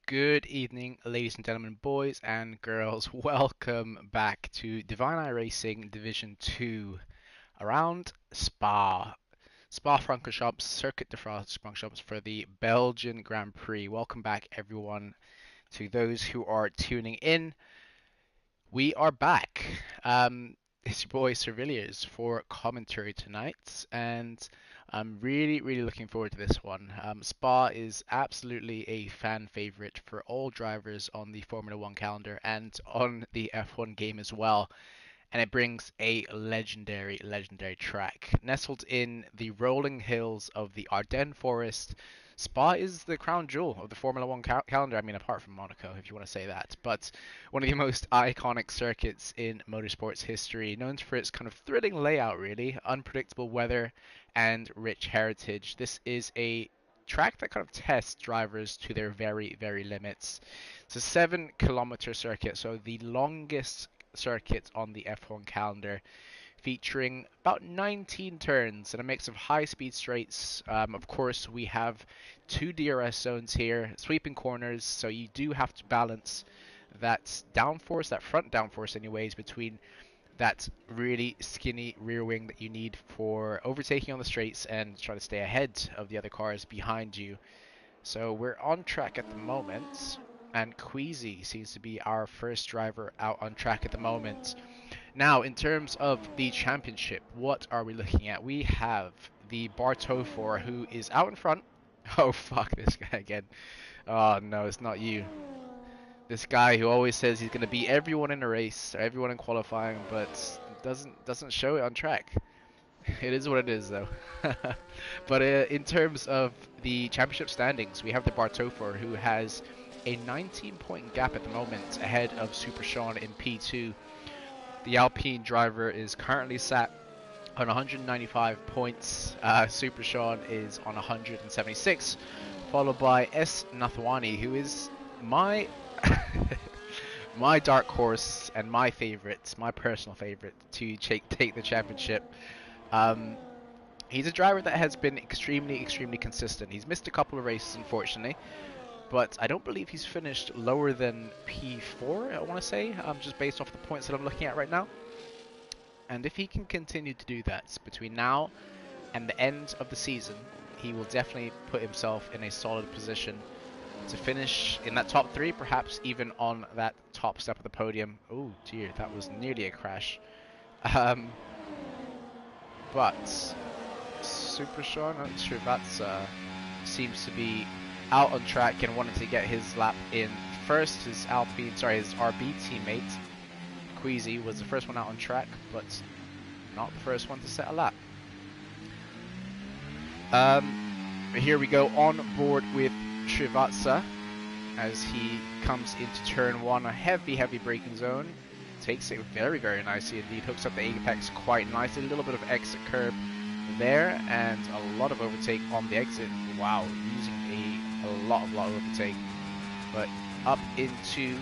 Good evening, ladies and gentlemen, boys and girls. Welcome back to Divine Eye Racing Division 2 around Spa. Spa-Francorchamps, Circuit de France-Francorchamps for the Belgian Grand Prix. Welcome back, everyone, to those who are tuning in. We are back. It's your boy Serviliers for commentary tonight, and I'm really looking forward to this one. Spa is absolutely a fan favorite for all drivers on the Formula One calendar and on the F1 game as well. And it brings a legendary track. Nestled in the rolling hills of the Ardennes Forest, Spa is the crown jewel of the Formula One calendar. I mean, apart from Monaco, if you want to say that. But one of the most iconic circuits in motorsports history, known for its kind of thrilling layout, really, unpredictable weather, and rich heritage. This is a track that kind of tests drivers to their very limits. It's a 7 kilometer circuit, so the longest circuit on the F1 calendar, featuring about 19 turns and a mix of high-speed straights. Of course, we have two DRS zones here, sweeping corners, so you do have to balance that downforce, that front downforce anyways, between that really skinny rear wing that you need for overtaking on the straights and try to stay ahead of the other cars behind you. So we're on track at the moment, and Queasy seems to be our first driver out on track at the moment. Now, in terms of the championship, what are we looking at? We have the Bartofor, who is out in front. Oh, fuck this guy again. Oh, no, it's not you. This guy who always says he's going to beat everyone in a race, or everyone in qualifying, but doesn't show it on track. It is what it is, though. But in terms of the championship standings, we have the Bartofor, who has a 19-point gap at the moment ahead of Super Sean in P2. The Alpine driver is currently sat on 195 points. Super Sean is on 176, followed by S. Nathwani, who is my my dark horse and my favorite, my personal favorite to take the championship. Um, he's a driver that has been extremely consistent. He's missed a couple of races, unfortunately, but I don't believe he's finished lower than P4, I want to say, just based off the points that I'm looking at right now. And if he can continue to do that between now and the end of the season, he will definitely put himself in a solid position to finish in that top 3, perhaps even on that top step of the podium. Oh dear, that was nearly a crash. But Super Sean Srivatsa seems to be out on track and wanted to get his lap in first. His RB teammate Queasy was the first one out on track, but not the first one to set a lap. Here we go on board with Srivatsa as he comes into turn 1, a heavy braking zone. Takes it very nicely indeed, hooks up the apex quite nicely, a little bit of exit curb there, and a lot of overtake on the exit. Wow, using a lot of overtake. But up into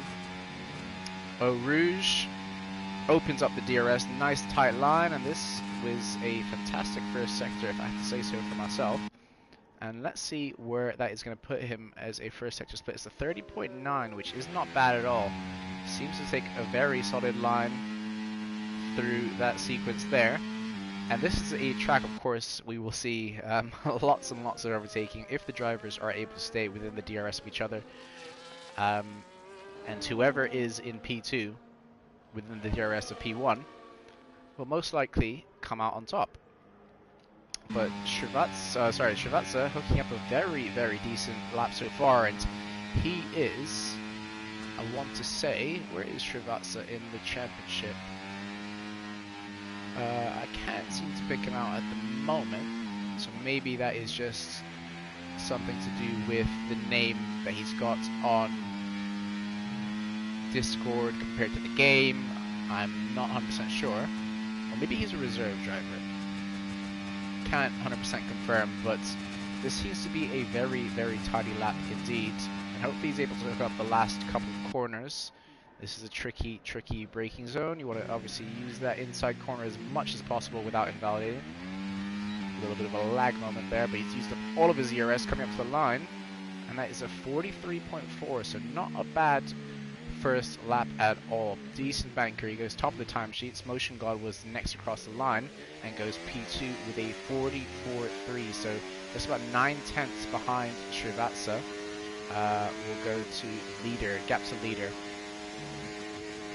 Eau Rouge, opens up the DRS, nice tight line, and this was a fantastic first sector, if I have to say so for myself. And let's see where that is going to put him as a first sector split. It's a 30.9, which is not bad at all. Seems to take a very solid line through that sequence there. And this is a track, of course, we will see lots and lots of overtaking if the drivers are able to stay within the DRS of each other. And whoever is in P2 within the DRS of P1 will most likely come out on top. But Srivatsa hooking up a very decent lap so far, and he is, I want to say, where is Srivatsa in the championship? I can't seem to pick him out at the moment, so maybe that is just something to do with the name that he's got on Discord compared to the game. I'm not 100% sure. Or maybe he's a reserve driver. Can't 100% confirm, but this seems to be a very tidy lap indeed, and hopefully he's able to hook up the last couple of corners. This is a tricky braking zone. You want to obviously use that inside corner as much as possible without invalidating. A little bit of a lag moment there, but he's used up all of his ERS coming up to the line. and that is a 43.4, so not a bad first lap at all. Decent banker. He goes top of the timesheets. Motion God was next across the line and goes P2 with a 44.3, so just about 9/10 behind Srivatsa. We'll go to leader, gap to leader.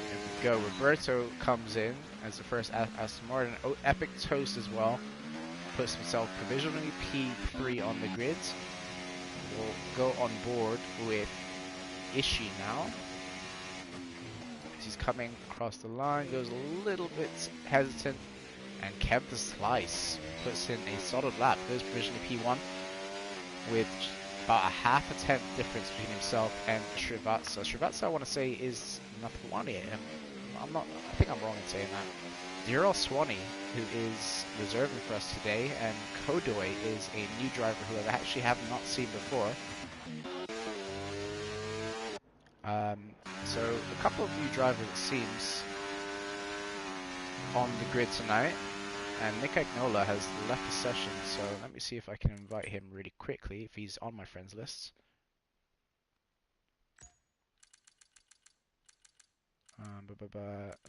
There we go. Roberto comes in as the first Aston Martin. Oh, Epic Toast as well. Puts himself provisionally P3 on the grid. We'll go on board with Ishii now. He's coming across the line, goes a little bit hesitant, and Kev the Slice puts in a solid lap. Goes provisionally P1 with about a half a tenth difference between himself and Srivatsa. Srivatsa, I want to say, is Nathwani. I think I'm wrong in saying that. Daryl Swanee, who is reserving for us today, and Kodoi is a new driver who I actually have not seen before. So a couple of new drivers, it seems, on the grid tonight, and Nick Agnola has left the session, so let me see if I can invite him really quickly if he's on my friends list.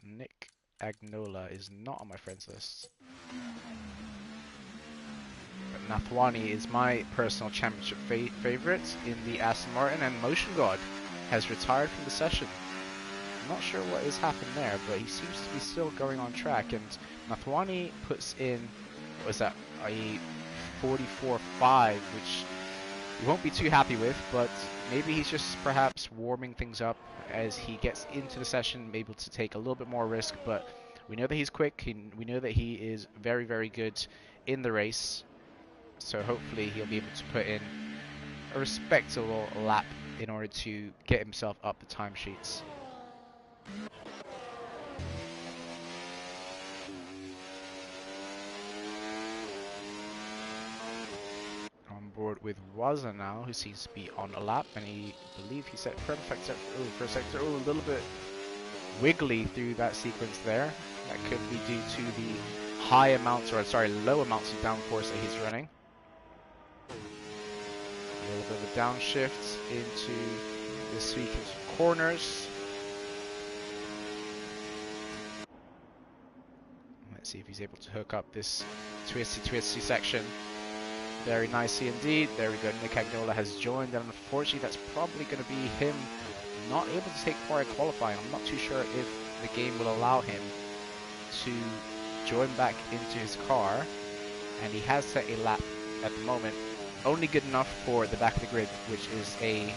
Nick Agnola is not on my friends list. But Nathwani is my personal championship favorite in the Aston Martin, and Motion God has retired from the session. I'm not sure what has happened there, but he seems to be still going on track, and Nathwani puts in, what was that, a 44.5, which he won't be too happy with, but maybe he's just perhaps warming things up as he gets into the session, able to take a little bit more risk, but we know that he's quick, we know that he is very, very good in the race, so hopefully he'll be able to put in a respectable lap in order to get himself up the timesheets. On board with Waza now, who seems to be on a lap, and I believe he set perfect for a sector. Oh, a little bit wiggly through that sequence there. That could be due to the high amounts, or sorry, low amounts of downforce that he's running. A little bit of a downshift into the sequence of corners. Let's see if he's able to hook up this twisty section very nicely indeed. There we go. Nick Agnola has joined, and unfortunately that's probably going to be him not able to take part in qualifying. I'm not too sure if the game will allow him to join back into his car, and he has set a lap at the moment, only good enough for the back of the grid, which is a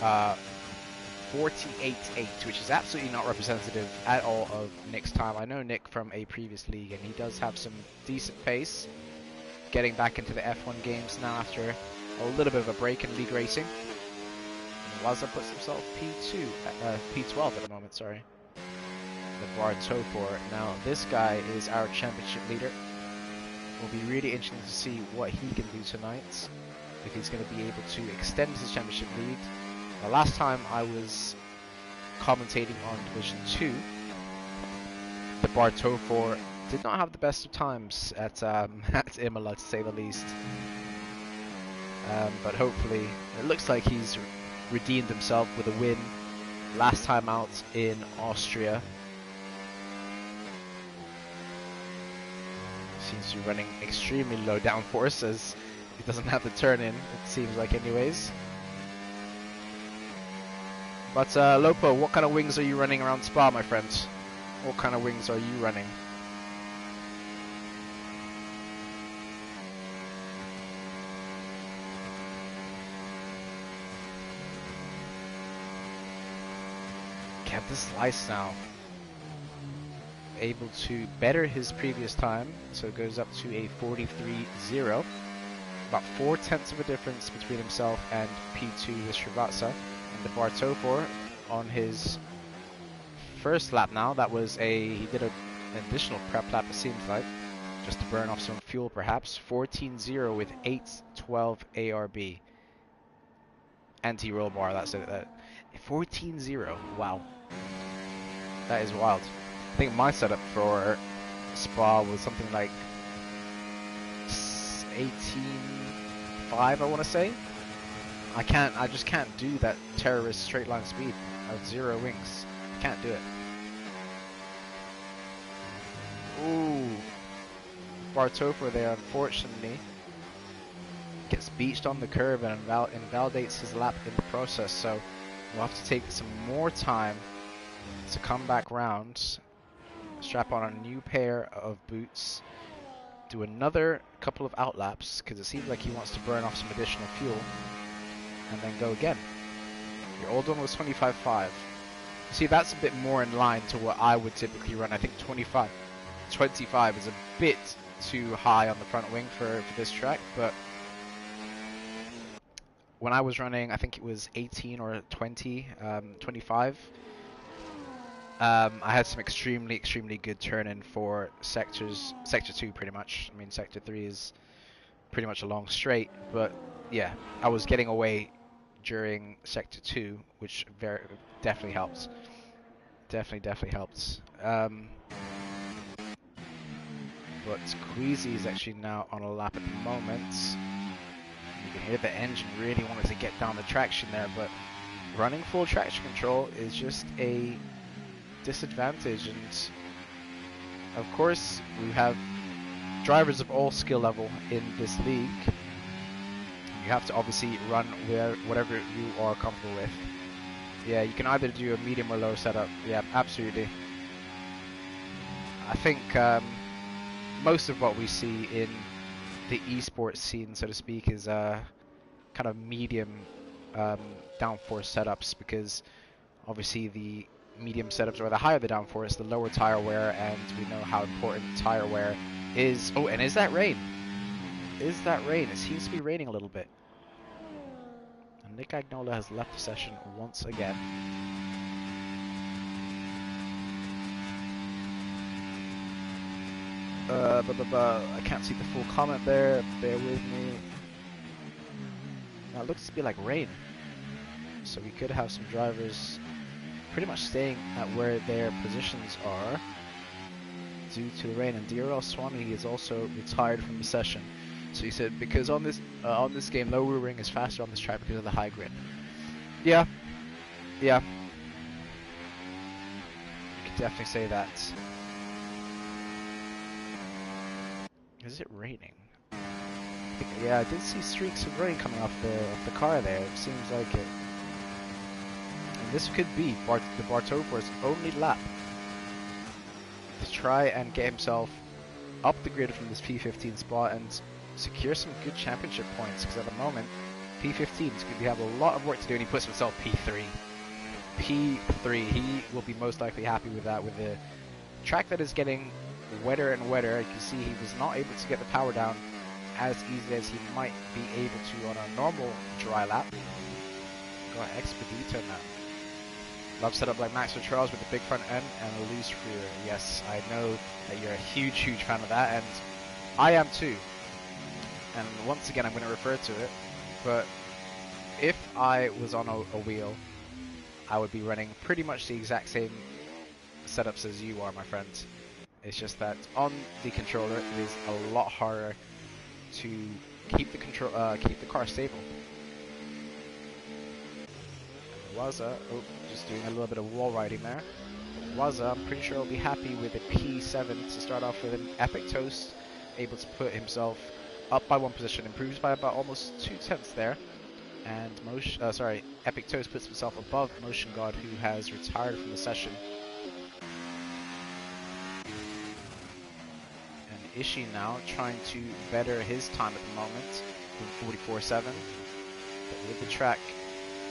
48.8, which is absolutely not representative at all of Nick's time. I know Nick from a previous league, and he does have some decent pace, getting back into the F1 games now after a little bit of a break in league racing. Waza puts himself P12 at the moment, sorry. The bar Tofor. Now this guy is our championship leader. Will be really interesting to see what he can do tonight, if he's going to be able to extend his championship lead. The last time I was commentating on Division 2, the bar Tofor did not have the best of times at Imola, to say the least. But hopefully, it looks like he's redeemed himself with a win last time out in Austria. Seems to be running extremely low downforce as he doesn't have the turn in, it seems like anyways. But Lopo, what kind of wings are you running around Spa, my friend? What kind of wings are you running? Kev the Slice now able to better his previous time, so it goes up to a 43.0, about 4/10 of a difference between himself and P2 with Srivatsa. And the Bartofor on his first lap now, that was he did an additional prep lap, it seems like, just to burn off some fuel perhaps. 14.0 with 8.12 ARB. Anti-roll bar, that's it. 14.0, wow. That is wild. I think my setup for Spa was something like 18, 25, I want to say. I just can't do that terrorist straight line speed of 0 wings. Can't do it. Ooh. Bartopher there, unfortunately, gets beached on the curve and invalidates his lap in the process, so we'll have to take some more time to come back round, strap on a new pair of boots, do another couple of outlaps, because it seems like he wants to burn off some additional fuel, and then go again. Your old one was 25.5. See, that's a bit more in line to what I would typically run. I think 25 is a bit too high on the front wing for this track, but when I was running, I think it was 18 or 20, 25, I had some extremely good turn-in for sector 2 pretty much. I mean, sector 3 is pretty much a long straight, but yeah, I was getting away during sector 2, which definitely helps. Definitely helps. But Queasy is actually now on a lap at the moment. You can hear the engine really wanted to get down the traction there, but running full traction control is just a disadvantage. And of course, we have drivers of all skill level in this league. You have to obviously run whatever you are comfortable with. Yeah, you can either do a medium or low setup. Yeah, absolutely. I think most of what we see in the esports scene, so to speak, is kind of medium downforce setups, because obviously the medium setups, or the higher the downforce, the lower tire wear, and we know how important tire wear is. Oh, and is that rain? Is that rain? It seems to be raining a little bit. And Nick Agnola has left the session once again. I can't see the full comment there. Bear with me. Now it looks to be like rain, so we could have some drivers pretty much staying at where their positions are due to the rain. And DRL Swami is also retired from the session. So he said, because on this game, low rear wing is faster on this track because of the high grip. Yeah, you could definitely say that. Is it raining? Yeah, I did see streaks of rain coming off the car there. It seems like it. And this could be the Bartopher's only lap to try and get himself up the grid from this P15 spot and secure some good championship points, because at the moment P15 is going to have a lot of work to do, and he puts himself P3. He will be most likely happy with that, with the track that is getting wetter and wetter. You can see he was not able to get the power down as easily as he might be able to on a normal dry lap. Got Expedito now. Love setup like Max or Charles with the big front end and a loose rear. Yes, I know that you're a huge fan of that, and I am too. And once again, I'm going to refer to it, but if I was on a wheel, I would be running pretty much the exact same setups as you are, my friend. It's just that on the controller, it is a lot harder to keep the car stable. Waza, just doing a little bit of wall riding there. Waza, I'm pretty sure he'll be happy with a P7 to start off with an epic toast, able to put himself up by 1 position, improves by about almost 2/10 there. And Epic Toast puts himself above Motion God, who has retired from the session. And Ishii now trying to better his time at the moment, 44.7. But with the track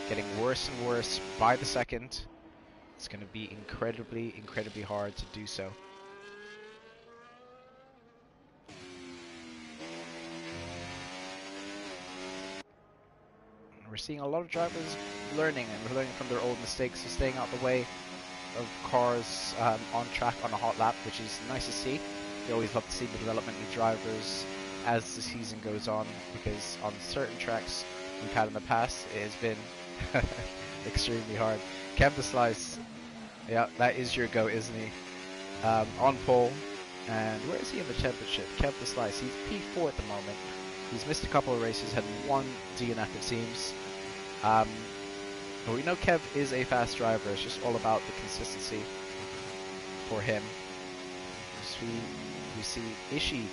getting worse and worse by the second, it's going to be incredibly hard to do so. We're seeing a lot of drivers learning from their old mistakes, so staying out the way of cars on track on a hot lap, which is nice to see. We always love to see the development of drivers as the season goes on, because on certain tracks we've had in the past, it has been extremely hard. Kev the Slice, yeah, that is your go, isn't he? On pole, and where is he in the championship? Kev the Slice, he's P4 at the moment. He's missed a couple of races, had one DNF it seems. But we know Kev is a fast driver. It's just all about the consistency for him. We see Ishii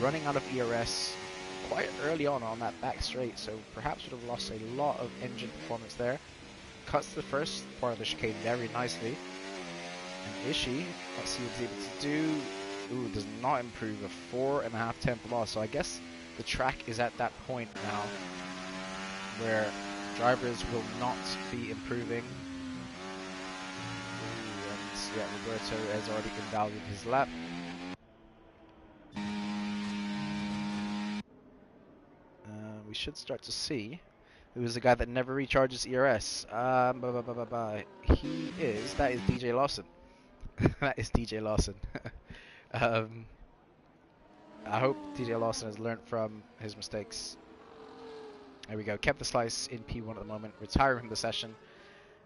running out of ERS quite early on that back straight, so perhaps would have lost a lot of engine performance there. Cuts the first part of the chicane very nicely. And Ishii, let's see what he's able to do. Ooh, does not improve, a 4.5 tenth loss. So I guess the track is at that point now where drivers will not be improving. Ooh, and yeah, Roberto has already invalued his lap. We should start to see who is the guy that never recharges ERS. That is DJ Lawson. That is DJ Lawson. I hope DJ Lawson has learned from his mistakes. There we go. Kept the slice in P1 at the moment, retiring from the session.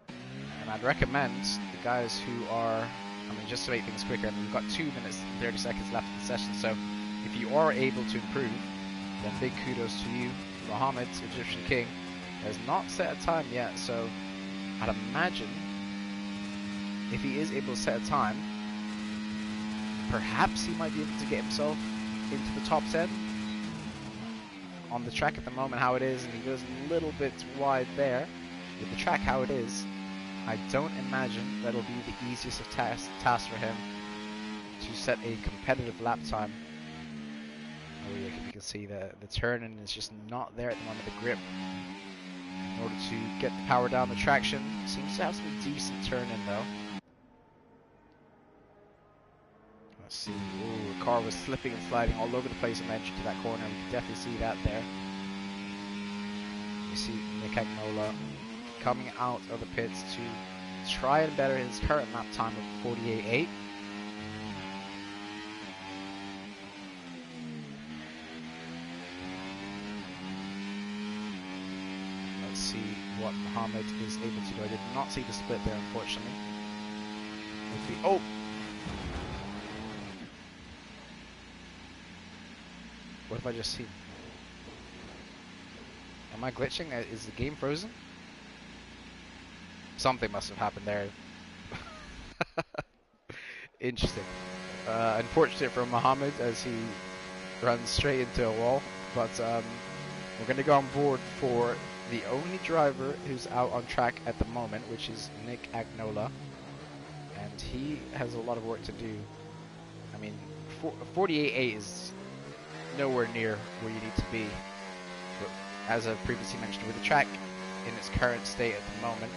And I'd recommend the guys who are, just to make things quicker, we've got 2 minutes and 30 seconds left in the session, so if you are able to improve, then big kudos to you. Mohammed, Egyptian King, has not set a time yet, so I'd imagine if he is able to set a time, perhaps he might be able to get himself into the top 10. On the track at the moment how it is, and he goes a little bit wide there. With the track how it is, I don't imagine that'll be the easiest of tasks for him to set a competitive lap time. Oh yeah, you can see the turn-in is just not there at the moment, the grip. In order to get the power down, the traction seems to have some decent turn-in though. Let's see, ooh, the car was slipping and sliding all over the place on the entry to that corner. We can definitely see that there. You see Nick Agnola coming out of the pits to try and better his current lap time of 48.8. Let's see what Mohammed is able to do. I did not see the split there, unfortunately. Oh! What have I just seen? Am I glitching? Is the game frozen? Something must have happened there. Interesting. Unfortunate for Mohammed as he runs straight into a wall. But we're going to go on board for the only driver who's out on track at the moment, which is Nick Agnola. And he has a lot of work to do. 48.8 is nowhere near where you need to be. But as I previously mentioned, with the track in its current state at the moment,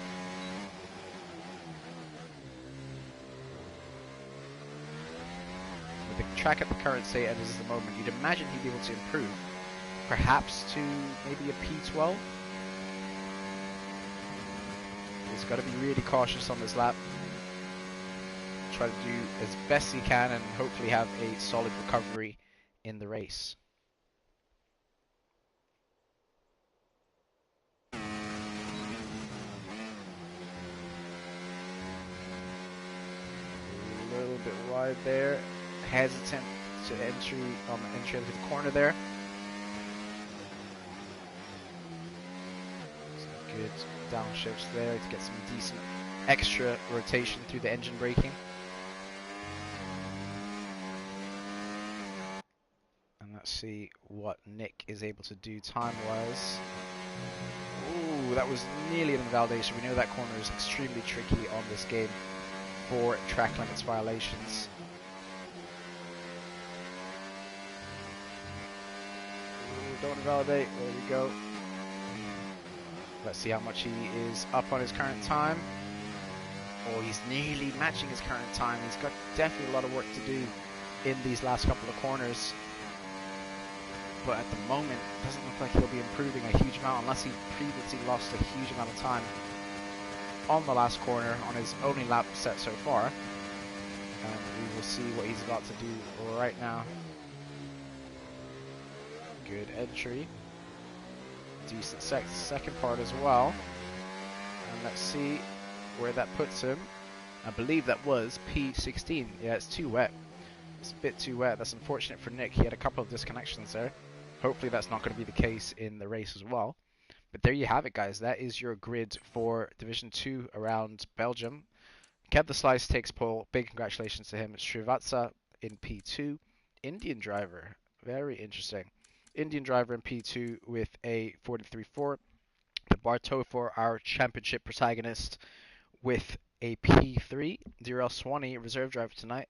you'd imagine he'd be able to improve, perhaps to maybe a P12. He's got to be really cautious on this lap. Try to do as best he can and hopefully have a solid recovery in the race. A little bit wide there. Hesitant to entry into the corner there. Some good downshifts there to get some decent extra rotation through the engine braking. And let's see what Nick is able to do time-wise. Ooh, that was nearly an invalidation. We know that corner is extremely tricky on this game for track limits violations. Ooh, don't invalidate. There we go. Let's see how much he is up on his current time. Oh, he's nearly matching his current time. He's got definitely a lot of work to do in these last couple of corners. But at the moment, it doesn't look like he'll be improving a huge amount unless he previously lost a huge amount of time on the last corner on his only lap set so far. And we will see what he's about to do right now. Good entry. Decent second part as well. And let's see where that puts him. I believe that was P16. Yeah, it's too wet. It's a bit too wet. That's unfortunate for Nick. He had a couple of disconnections there. Hopefully that's not going to be the case in the race as well. But there you have it, guys. That is your grid for Division 2 around Belgium. Kev the Slice takes pole. Big congratulations to him. Srivatsa in P2. Indian driver. Very interesting. Indian driver in P2 with a 43.4. The Bartofor, our championship protagonist, with a P3. Durell Swanee, reserve driver tonight,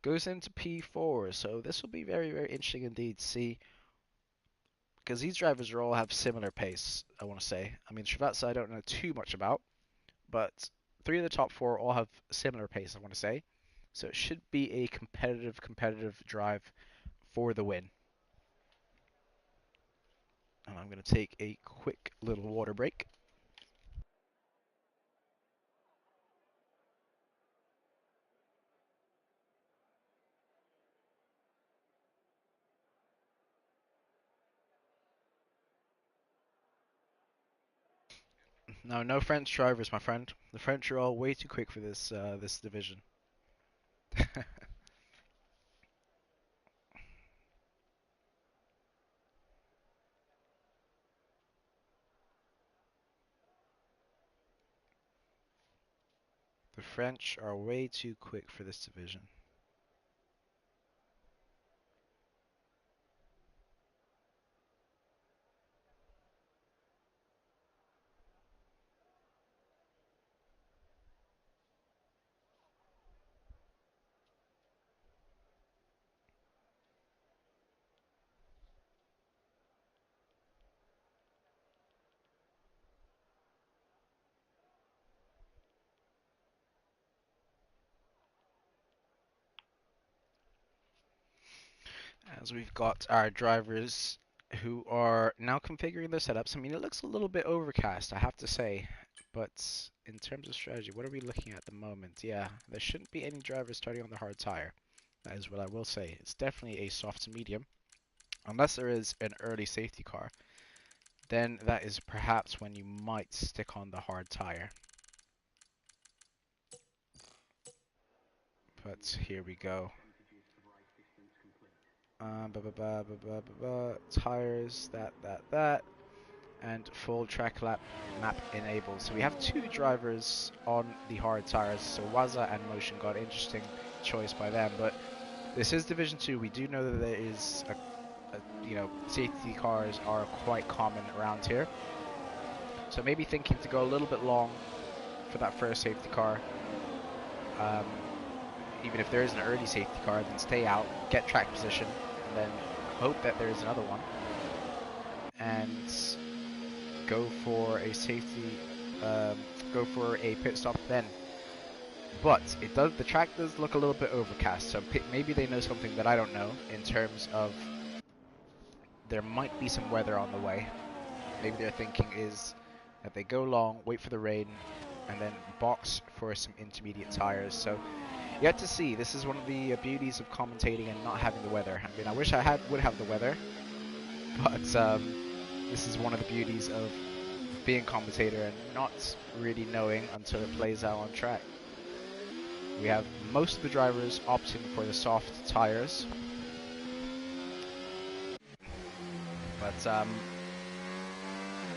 goes into P4. So this will be very, very interesting indeed to see, because these drivers all have similar pace, I want to say. I mean, Srivatsa I don't know too much about, but three of the top four all have similar pace, I want to say. So it should be a competitive drive for the win. And I'm going to take a quick little water break. No, no French drivers, my friend. The French are all way too quick for this division. The French are way too quick for this division. As we've got our drivers who are now configuring their setups. I mean, it looks a little bit overcast, I have to say. But in terms of strategy, what are we looking at the moment? Yeah, there shouldn't be any drivers starting on the hard tire. That is what I will say. It's definitely a soft to medium. Unless there is an early safety car, then that is perhaps when you might stick on the hard tire. But here we go. Tires, that. And full track map enabled. So we have two drivers on the hard tires. So Waza and Motion got interesting choice by them. But this is Division 2. We do know that there is safety cars are quite common around here. So maybe thinking to go a little bit long for that first safety car. Even if there is an early safety car, then stay out, get track position, and then hope that there is another one. And go for a safety, go for a pit stop then. But the track does look a little bit overcast, so maybe they know something that I don't know in terms of there might be some weather on the way. Maybe their thinking is that they go long, wait for the rain, and then box for some intermediate tires. So yet to see. This is one of the beauties of commentating and not having the weather. I mean, I wish I would have the weather, but this is one of the beauties of being a commentator and not really knowing until it plays out on track. We have most of the drivers opting for the soft tires, but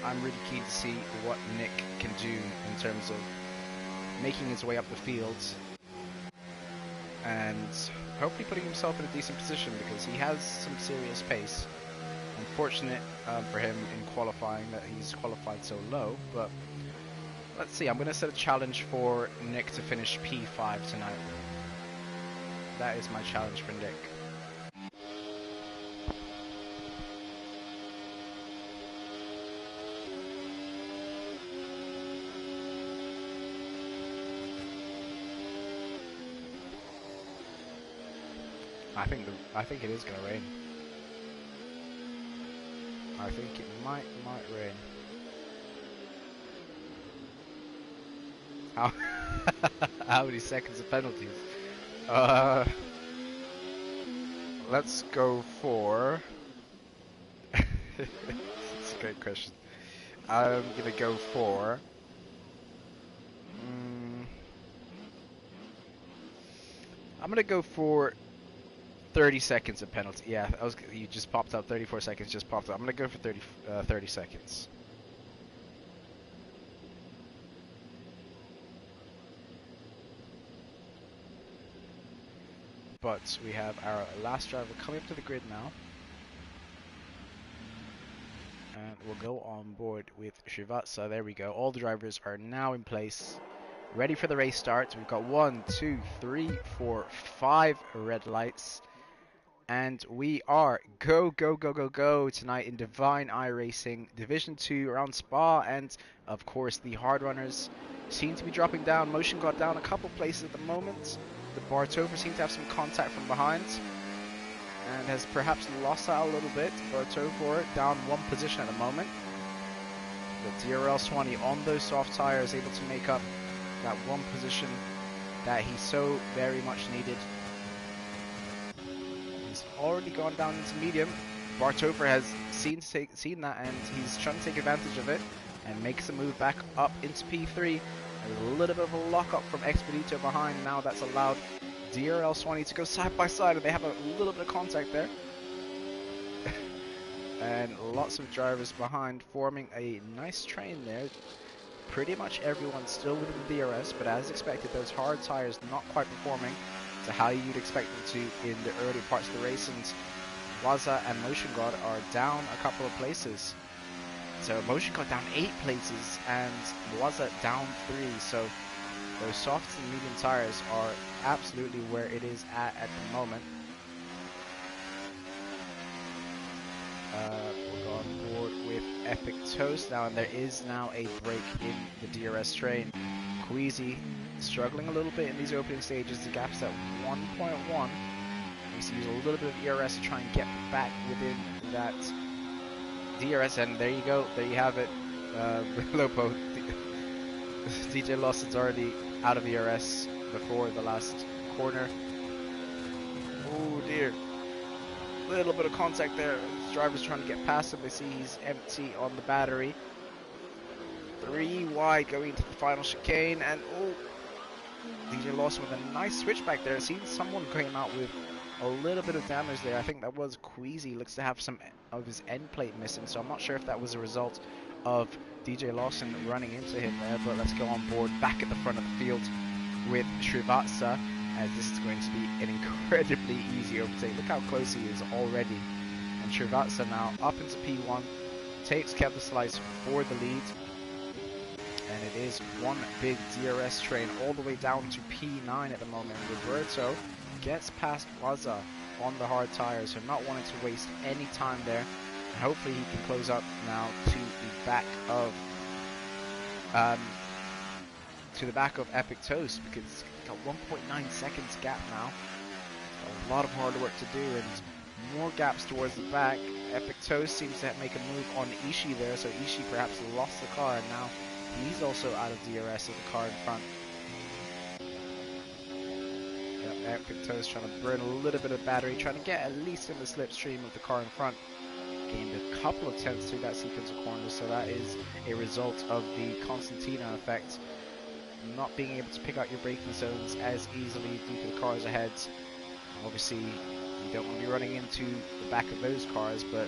I'm really keen to see what Nick can do in terms of making his way up the fields and hopefully putting himself in a decent position, because he has some serious pace. Unfortunate for him in qualifying that he's qualified so low, but let's see. I'm going to set a challenge for Nick to finish P5 tonight. That is my challenge for Nick. I think it is going to rain. I think it might rain. How how many seconds of penalties? Let's go for. It's a great question. I'm gonna go for. I'm gonna go for 30 seconds of penalty. Yeah, you just popped up. 34 seconds just popped up. I'm gonna go for 30 seconds. But we have our last driver coming up to the grid now. And we'll go on board with Shivatsa. There we go. All the drivers are now in place, ready for the race start. We've got 1, 2, 3, 4, 5 red lights. And we are go tonight in Divine iRacing Division 2 around Spa. And of course the hard runners seem to be dropping down. Motion got down a couple places at the moment. The Bartover seemed to have some contact from behind and has perhaps lost out a little bit. Bartover down one position at the moment. But DRL Swanee on those soft tires able to make up that one position that he so very much needed. He's already gone down into medium. Bartover has seen that, and he's trying to take advantage of it and makes a move back up into P3. A little bit of a lock-up from Expedito behind. Now that's allowed DRL Swanee to go side by side, and they have a little bit of contact there. And lots of drivers behind forming a nice train there. Pretty much everyone still within the DRS, but as expected, those hard tires not quite performing to how you'd expect them to in the early parts of the race. And Waza and Motion God are down a couple of places. So Motion got down 8 places and Waza down 3. So those soft and medium tires are absolutely where it is at the moment. We'll go on board with Epic Toast now, and there is now a break in the DRS train. Queasy struggling a little bit in these opening stages. The gap's at 1.1. Needs to use a little bit of ERS to try and get back within that DRS, and there you go. There you have it. Lopo. DJ Lawson's already out of ERS before the last corner. Oh dear. Little bit of contact there. His driver's trying to get past him. They see he's empty on the battery. 3 wide going into the final chicane, and oh, DJ Lawson with a nice switchback there. Seen someone came out with a little bit of damage there. I think that was Queasy. Looks to have some of his end plate missing, so I'm not sure if that was a result of DJ Lawson running into him there. But let's go on board back at the front of the field with Srivatsa, as this is going to be an incredibly easy overtake. Look how close he is already. And Srivatsa now up into P1, takes Kevin Slice for the lead. And it is one big DRS train all the way down to P9 at the moment. Roberto gets past Waza on the hard tires, so not wanting to waste any time there. And hopefully he can close up now to the back of Epic Toast, because he's got 1.9 seconds gap now. A lot of hard work to do, and more gaps towards the back. Epic Toast seems to make a move on Ishii there, so Ishii perhaps lost the car, and now he's also out of DRS of the car in front. Yep, Epic Toast trying to burn a little bit of battery, trying to get at least in the slipstream of the car in front. Gained a couple of tenths through that sequence of corners, so that is a result of the Constantina effect. Not being able to pick out your braking zones as easily due to the cars ahead. Obviously, you don't want to be running into the back of those cars, but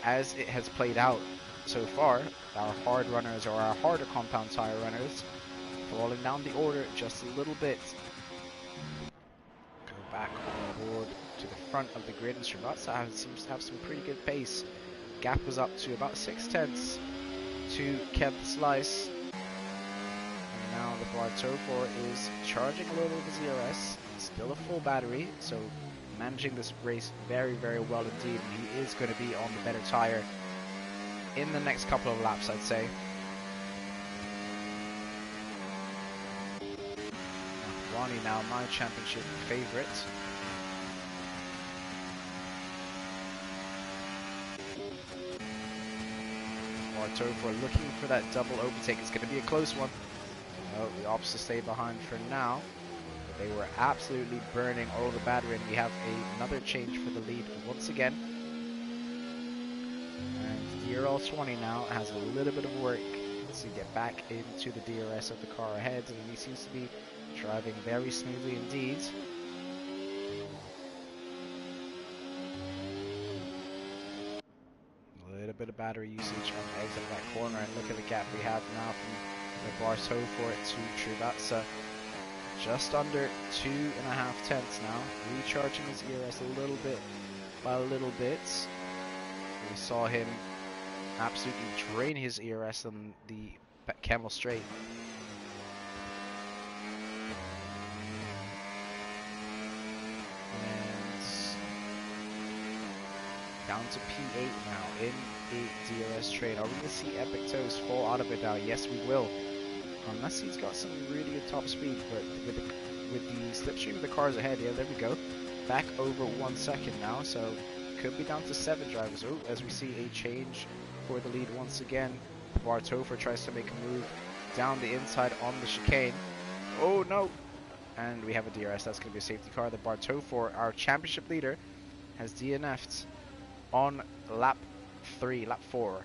as it has played out so far, our hard runners, or our harder compound tire runners, falling down the order just a little bit. Go back on board to the front of the grid, and Srivatsa seems to have some pretty good pace. Gap was up to about 6 tenths to Kev Slice. And now the Bartofor is charging a little of his ERS, still a full battery, so managing this race very, very well indeed. He is going to be on the better tire in the next couple of laps, I'd say. Ronnie now my championship favourite. Bartofor looking for that double overtake. It's going to be a close one. Oh, the opposite stay behind for now. But they were absolutely burning all the battery, and we have another change for the lead once again. And DRL Swanee now has a little bit of work to get back into the DRS of the car ahead, and he seems to be driving very smoothly indeed. battery usage on the exit of that corner, and look at the gap we have now from the Bartofur to Trivazza. Just under 2.5 tenths now. Recharging his ERS a little bit by a little bit. We saw him absolutely drain his ERS on the Camel Straight. Down to P8 now in the DRS trade. Are we going to see Epic Toes fall out of it now? Yes, we will. Unless he's got some really good top speed, but with the slipstream of the cars ahead, yeah, there we go. Back over 1 second now, so could be down to 7 drivers. Oh, as we see a change for the lead once again. Bartofur tries to make a move down the inside on the chicane. Oh no! And we have a DRS. That's going to be a safety car. The Bartofur, our championship leader, has DNF'd on lap 4.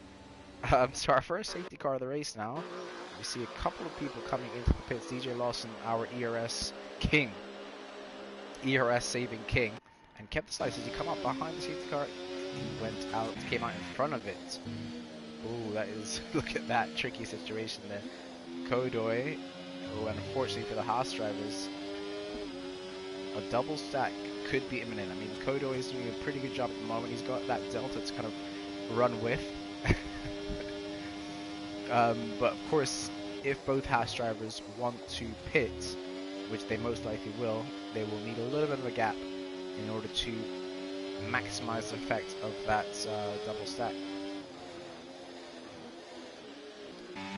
So our first safety car of the race now. We see a couple of people coming into the pits. DJ Lawson, our ERS king, ERS saving king, and kept the slice. As he come up behind the safety car, he came out in front of it. Oh, that is, look at that tricky situation there. Kodoy, oh, and unfortunately for the Haas drivers, a double stack could be imminent. I mean, Kodoy is doing a pretty good job at the moment. He's got that delta to kind of run with. But of course, if both Haas drivers want to pit, which they most likely will, they will need a little bit of a gap in order to maximize the effect of that double stack.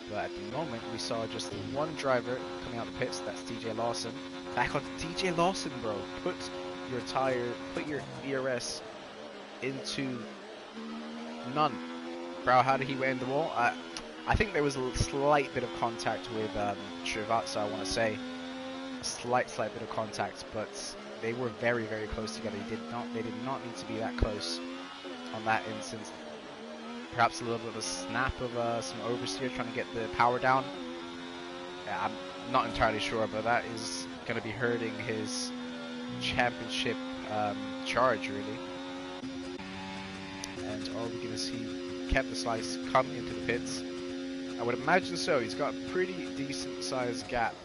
But at the moment, we saw just the one driver coming out the pits. That's DJ Lawson. Back on DJ Lawson, bro. Put your ERS into none. Bro, how did he weigh in the wall? I think there was a slight bit of contact with Trivazza, I want to say. A slight bit of contact, but they were very, very close together. They did not need to be that close on that instance. Perhaps a little bit of a snap of some oversteer trying to get the power down. Yeah, I'm not entirely sure, but that is going to be hurting his championship charge, really. And are we going to see Kevin Slice come into the pits? I would imagine so. He's got a pretty decent sized gap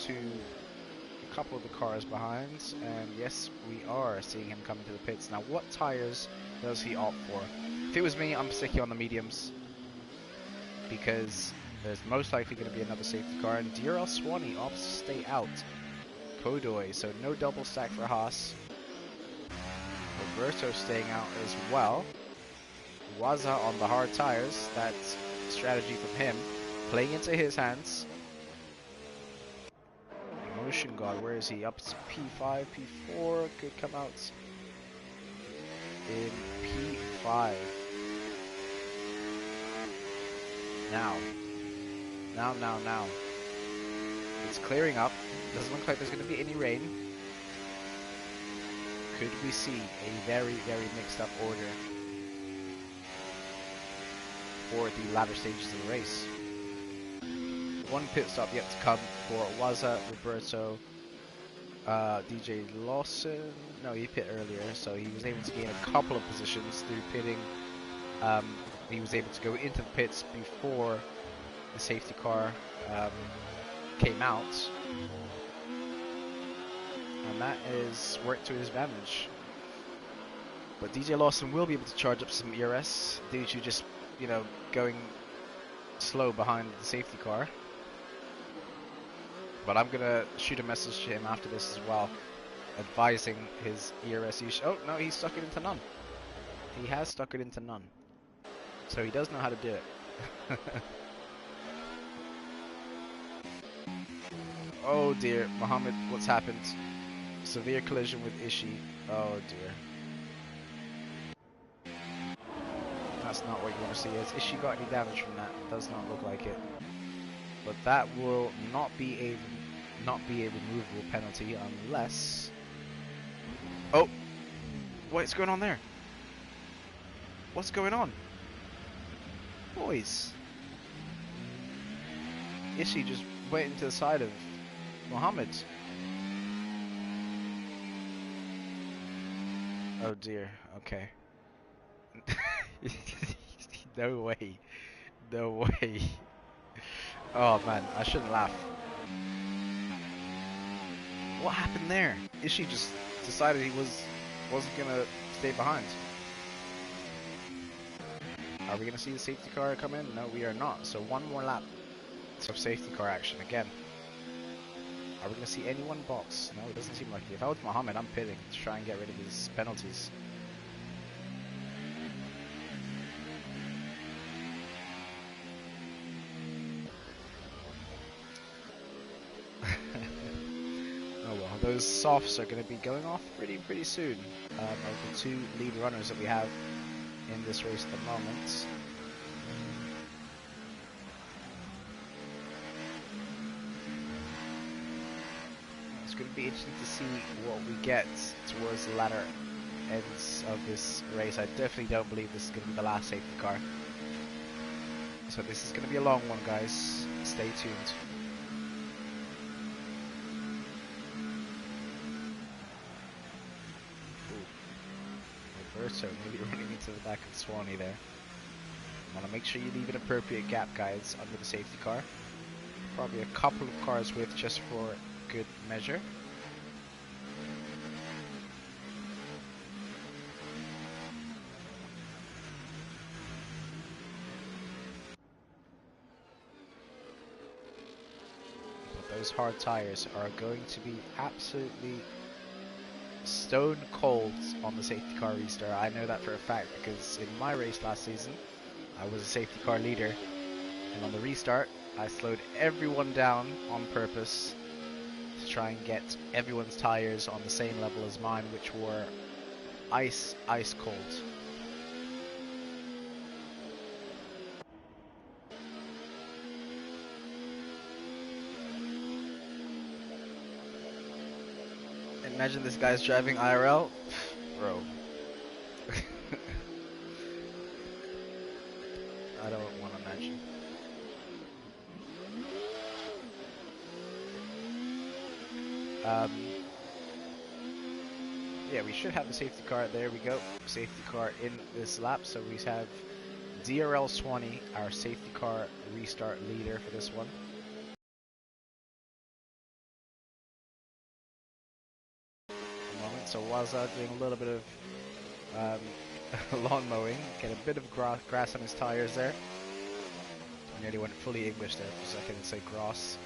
to a couple of the cars behind, and yes, we are seeing him come into the pits. Now, what tires does he opt for? If it was me, I'm sticking on the mediums, because there's most likely going to be another safety car, and DRL Swanee opts to stay out. Kodoy, so no double stack for Haas. Roberto staying out as well. Waza on the hard tires. That's strategy from him, playing into his hands. Motion God, where is he? Up to P5, P4, could come out in P5. Now. It's clearing up. Doesn't look like there's going to be any rain. Could we see a very, very mixed up order for the latter stages of the race? One pit stop yet to come for Waza, Roberto, DJ Lawson. No, he pit earlier, so he was able to gain a couple of positions through pitting. He was able to go into the pits before the safety car came out, and that is worked to his advantage. But DJ Lawson will be able to charge up some ERS due to just, you know, going slow behind the safety car. But I'm gonna shoot a message to him after this as well, advising his ERS use. Oh no, he stuck it into none. He has stuck it into none, so he does know how to do it. Oh dear, Mohammed, what's happened? Severe collision with Ishii. Oh dear. That's not what you want to see. Has Ishii got any damage from that? It does not look like it. But that will not be a removable penalty unless... Oh! What's going on there? What's going on? Boys! Ishii just went into the side of Mohammed. Oh dear, okay. No way. No way. Oh man, I shouldn't laugh. What happened there? Ishii just decided he wasn't gonna stay behind. Are we gonna see the safety car come in? No, we are not. So one more lap of safety car action again. Are we gonna see anyone box? No, it doesn't seem like it. If I was Mohammed, I'm pitting to try and get rid of these penalties. Oh well, those softs are going to be going off pretty soon. Of the two lead runners that we have in this race at the moment. It's going to be interesting to see what we get towards the latter ends of this race. I definitely don't believe this is going to be the last safety car. So this is going to be a long one, guys. Stay tuned. Roberto nearly running into the back of Swanee there. Want to make sure you leave an appropriate gap, guys, under the safety car. Probably a couple of cars width just for good measure. But those hard tires are going to be absolutely stone cold on the safety car restart. I know that for a fact because in my race last season I was a safety car leader, and on the restart I slowed everyone down on purpose to try and get everyone's tires on the same level as mine, which were ice cold. Imagine this guy's driving IRL, bro. I don't want to imagine. Yeah, we should have the safety car. There we go. Safety car in this lap. So we have DRL Swanee, our safety car restart leader for this one. So Waza doing a little bit of lawn mowing, get a bit of grass on his tires there. I nearly went fully English there for a second and say grass.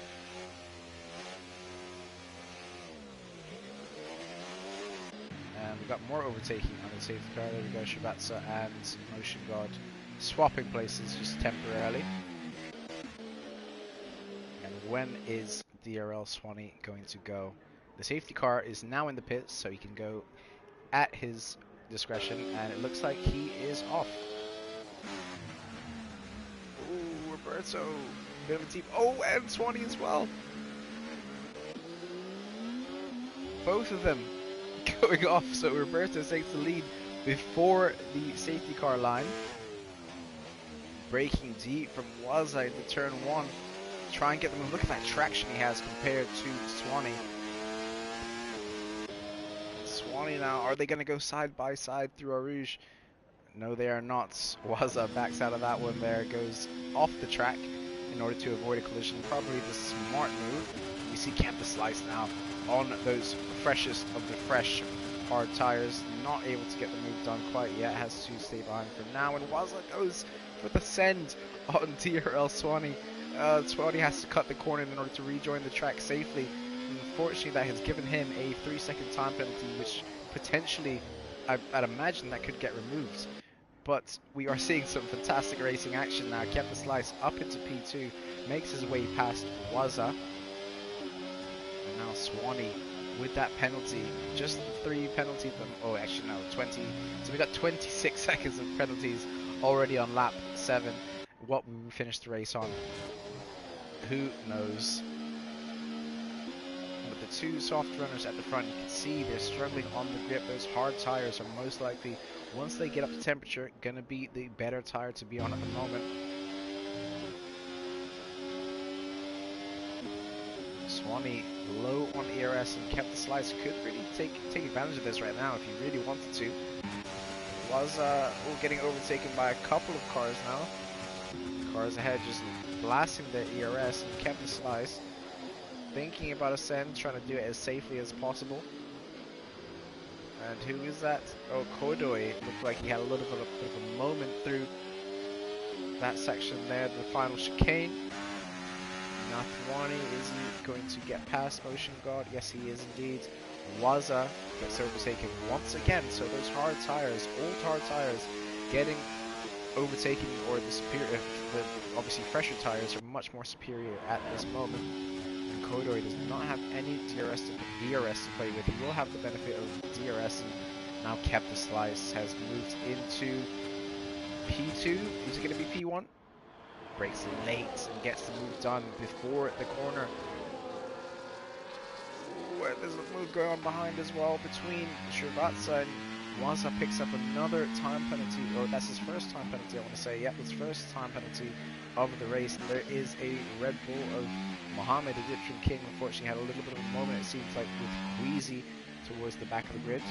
And we got more overtaking on the safety car. There we go, Shibatsa and Motion God swapping places just temporarily. And when is DRL Swanee going to go? The safety car is now in the pits, so he can go at his discretion, and it looks like he is off. Ooh, Roberto, bit of a deep. Oh, and Swanee as well. Both of them going off, so Roberto takes the lead before the safety car line. Braking deep from Waza into turn one. Try and get them. Look at that traction he has compared to Swanee. Swanee now, are they going to go side by side through Eau Rouge? No, they are not. Waza backs out of that one there, goes off the track in order to avoid a collision. Probably the smart move. We see Campus Slice now on those freshest of the fresh hard tires, not able to get the move done quite yet, has to stay behind for now, and Waza goes for the send on DRL Swanee. Swanee has to cut the corner in order to rejoin the track safely. Unfortunately, that has given him a 3-second time penalty, which potentially, I'd imagine that could get removed. But we are seeing some fantastic racing action now. Kept the slice up into P2, makes his way past Waza. And now Swanee with that penalty, just 3 penalties. Oh, actually no, 20. So we got 26 seconds of penalties already on lap 7. What will we finish the race on? Who knows? But the two soft runners at the front, you can see they're struggling on the grip. Those hard tires are most likely, once they get up to temperature, going to be the better tire to be on at the moment. Swanee low on ERS and kept the slice. Could really take advantage of this right now if he really wanted to. Was getting overtaken by a couple of cars now. Cars ahead just blasting their ERS and kept the slice. Thinking about ascent, trying to do it as safely as possible. And who is that? Oh, Kodoi. Looked like he had a little bit of a moment through that section there, the final chicane. Nathwani, is he going to get past Motion God? Yes, he is indeed. Waza gets overtaken once again, so those hard tires, old hard tires, getting overtaken, or the superior, the obviously fresher tires are much more superior at this moment. And Kodoi does not have any DRS to play with. He will have the benefit of DRS, and now kept the slice, has moved into P2. Is it going to be P1? Breaks late and gets the move done before the corner. Ooh, there's a move going on behind as well between Srivatsa and Waza. Picks up another time penalty, or that's his first time penalty, I want to say. Yep, his first time penalty of the race. And there is a Red Bull of Mohammed, Egyptian King. Unfortunately had a little bit of a moment, it seems like, with Wheezy towards the back of the grid.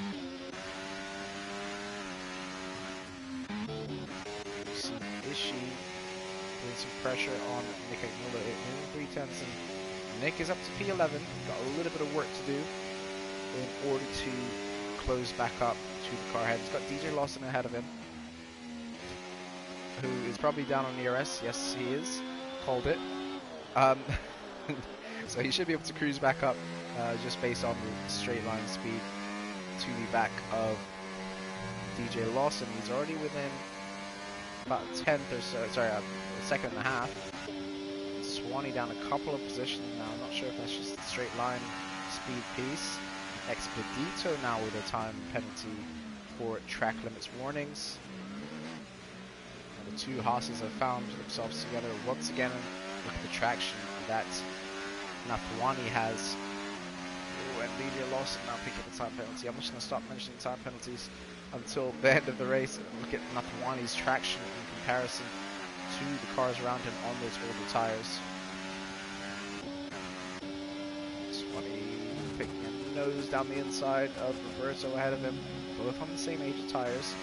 You see Ishii putting some pressure on Nick Agnola in 3/10, and Nick is up to P11. Got a little bit of work to do in order to close back up to the car ahead. He's got DJ Lawson ahead of him, who is probably down on ERS. Yes, he is. Called it. So he should be able to cruise back up just based on the straight line speed to the back of DJ Lawson. He's already within about a tenth or so, sorry, a second and a half. Swanee down a couple of positions now. I'm not sure if that's just a straight line speed piece. Expedito now with a time penalty for track limits warnings. And the two Haas's have found themselves together once again. Look at the traction that Nathwani has. Oh, and DJ Lawson now picking the time penalty. I'm just going to stop mentioning time penalties until the end of the race. Look at Nathwani's traction in comparison to the cars around him on those older tires. Swanee picking a nose down the inside of Roberto ahead of him, both on the same age of tires.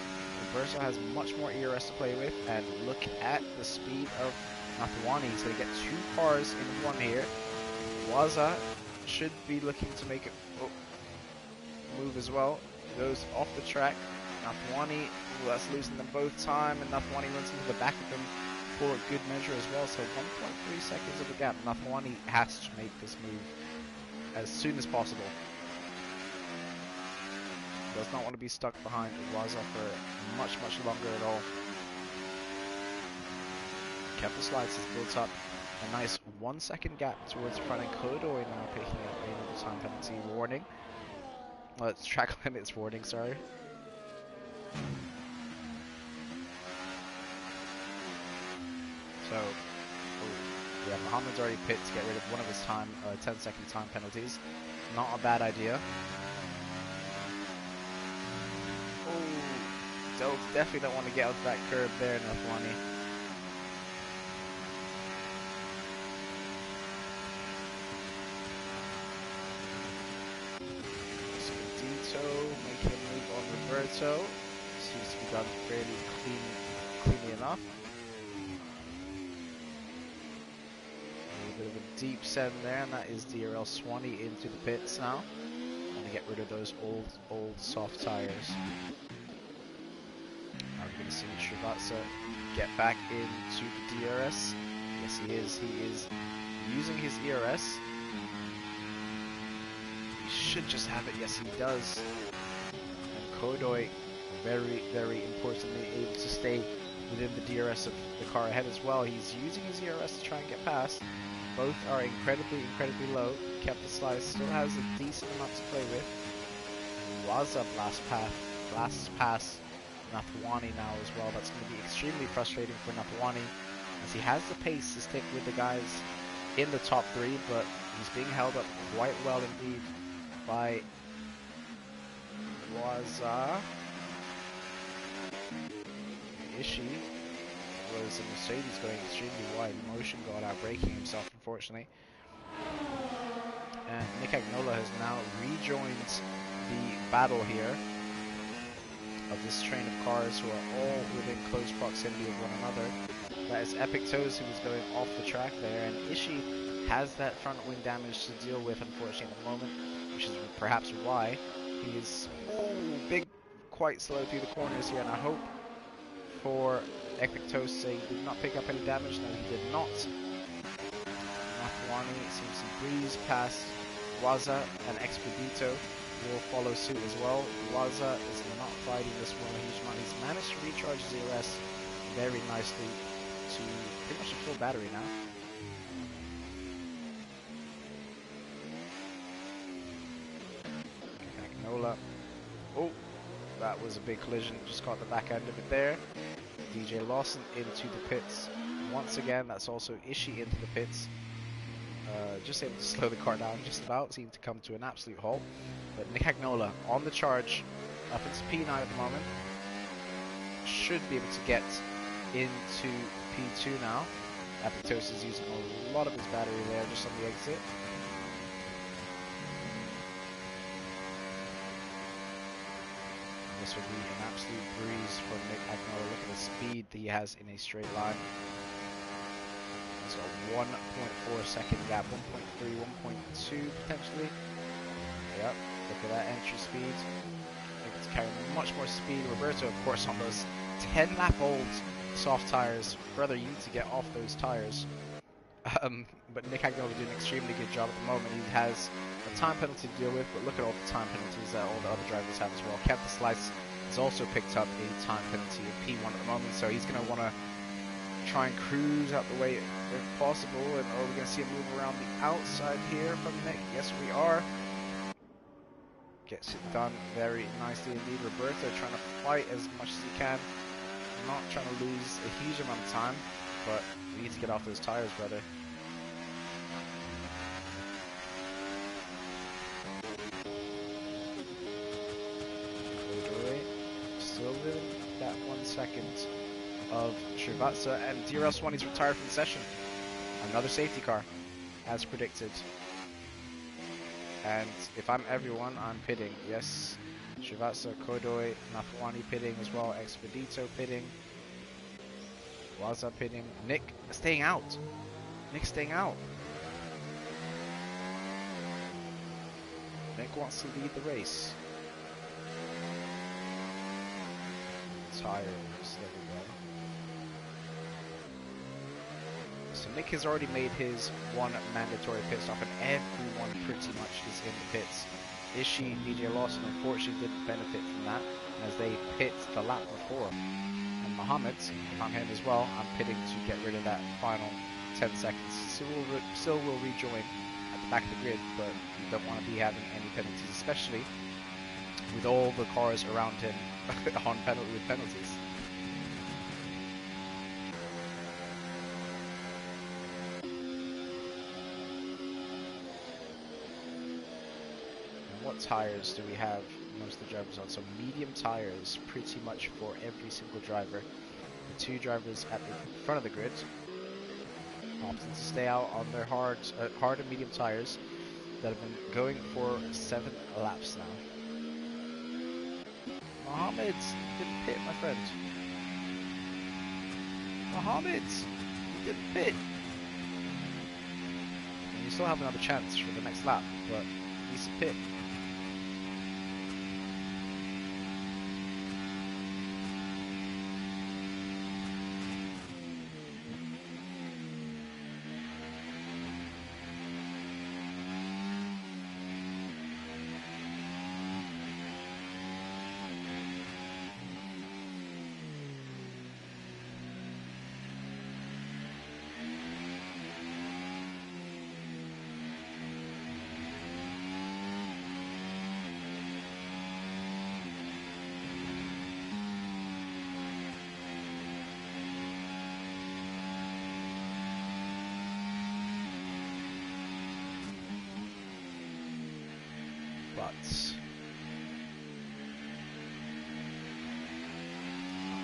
Roberto has much more ERS to play with, and look at the speed of Nathwani. He's going to get two cars in one here. Waza should be looking to make it move as well. Goes off the track. Nathwani, that's losing them both time, and Nathwani runs into the back of them for good measure as well. So 1.3 seconds of a gap. Nathwani has to make this move as soon as possible. Does not want to be stuck behind Waza for much longer at all. Kept the slides, has built up a nice 1 second gap towards the front, and Kodoi now picking up another time penalty warning. Well, it's track limits warning, sorry. So, yeah, Mohammed's already pit to get rid of one of his 10-second time penalties. Not a bad idea. Oh, definitely don't want to get out that curb there, Nathwani. Making a move on Roberto. Seems to be done fairly cleanly enough. A little bit of a deep send there, and that is DRL Swanee into the pits now. And to get rid of those old soft tires. Now we're going to see Srivatsa get back into the DRS. Yes, he is. He is using his ERS. Should just have it. Yes, he does. And Kodoi, very importantly, able to stay within the DRS of the car ahead as well. He's using his ERS to try and get past. Both are incredibly low. Kept the slice, still has a decent amount to play with. Waza blasts past Nathwani now as well. That's going to be extremely frustrating for Nathwani, as he has the pace to stick with the guys in the top three, but he's being held up quite well indeed by Waza. Ishii was a Mercedes going extremely wide. Motion got out, braking himself, unfortunately. And Nick Agnola has now rejoined the battle here. of this train of cars who are all within close proximity of one another. That is Epic Toes, who is going off the track there, and Ishii has that front wing damage to deal with, unfortunately, at the moment, which is perhaps why he is quite slow through the corners here, and I hope for Epic Toast he did not pick up any damage. No, he did not. Mafuani seems to breeze past Waza, and Expedito will follow suit as well. Waza is not fighting this one a huge amount. He's managed to recharge his ERS very nicely to pretty much a full battery now. Magnola. Oh, that was a big collision. Just caught the back end of it there. DJ Lawson into the pits. Once again, that's also Ishii into the pits. Just able to slow the car down just about. Seemed to come to an absolute halt. But Nick Agnola on the charge. Up into P9 at the moment. Should be able to get into P2 now. Apoptosis is using a lot of his battery there just on the exit. This will be an absolute breeze for Nick Agnola. Look at the speed that he has in a straight line. He's got 1.4 second gap, 1.3, 1.2 potentially. Yep, look at that entry speed. Able to carry much more speed. Roberto, of course, on those 10 lap old soft tires. Brother, you need to get off those tires. But Nick Agnola doing an extremely good job at the moment. He has a time penalty to deal with, but look at all the time penalties that all the other drivers have as well. Kevin Slice has also picked up a time penalty of P1 at the moment, so he's going to want to try and cruise out the way if possible. And are we going to see a move around the outside here from Nick? Yes, we are. Gets it done very nicely indeed. Roberto trying to fight as much as he can. Not trying to lose a huge amount of time, but we need to get off those tires, brother. Still within that 1 second of Srivatsa, and DRL is retired from the session. Another safety car, as predicted. And if I'm everyone, I'm pitting. Yes, Srivatsa, Kodoi, Mafuani pitting as well, Expedito pitting, Waza pitting, Nick staying out. Nick staying out. Nick wants to lead the race. Tires, there we go. So Nick has already made his one mandatory pit stop, and everyone pretty much is in the pits. Ishii and DJ Lawson unfortunately didn't benefit from that, as they pit the lap before. And Mohammed, if I'm him as well, I'm pitting to get rid of that final 10 seconds. Still will rejoin at the back of the grid, but you don't want to be having any penalties, especially with all the cars around him on with penalties. And what tires do we have most of the drivers on? So medium tires pretty much for every single driver. The two drivers at the front of the grid opting to stay out on their hard and medium tires that have been going for 7 laps now. Mohammed didn't pit, my friend. Mohammed, you didn't pit. And you still have another chance for the next lap, but he needs to pit.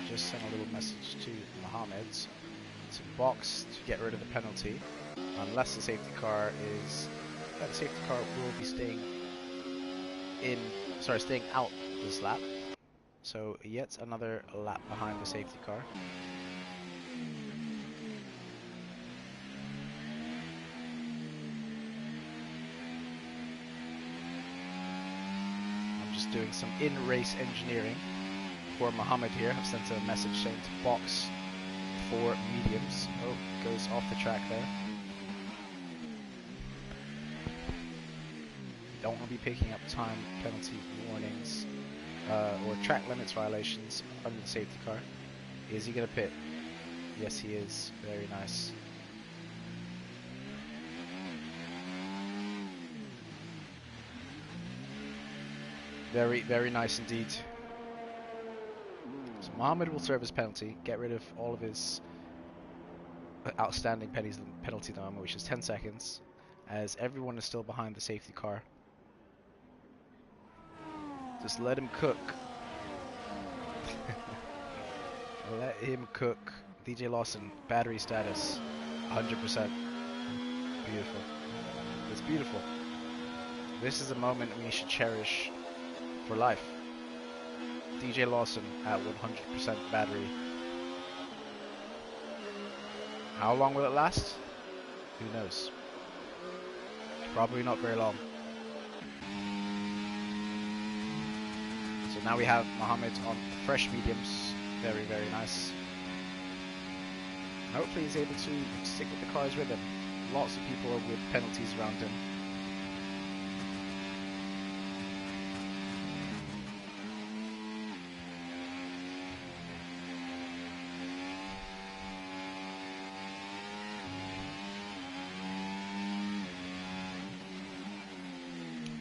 Just send a little message to Mohammed to box to get rid of the penalty, unless the safety car is. The safety car will be staying out this lap, So yet another lap behind the safety car. I'm just doing some in-race engineering. For Mohammed here, I've sent a message saying to box for mediums. Oh, goes off the track there. Don't want to be picking up time penalty warnings or track limits violations under the safety car. Is he going to pit? Yes, he is. Very nice. Very, very nice indeed. So Mohammed will serve his penalty, get rid of all of his outstanding penalty time, which is 10 seconds, as everyone is still behind the safety car. Just let him cook. Let him cook. DJ Lawson, battery status, 100%. Beautiful. It's beautiful. This is a moment we should cherish for life. DJ Lawson at 100% battery. How long will it last? Who knows? Probably not very long. So now we have Mohammed on fresh mediums. Very, very nice. Hopefully he's able to stick with the cars with him. Lots of people with penalties around him.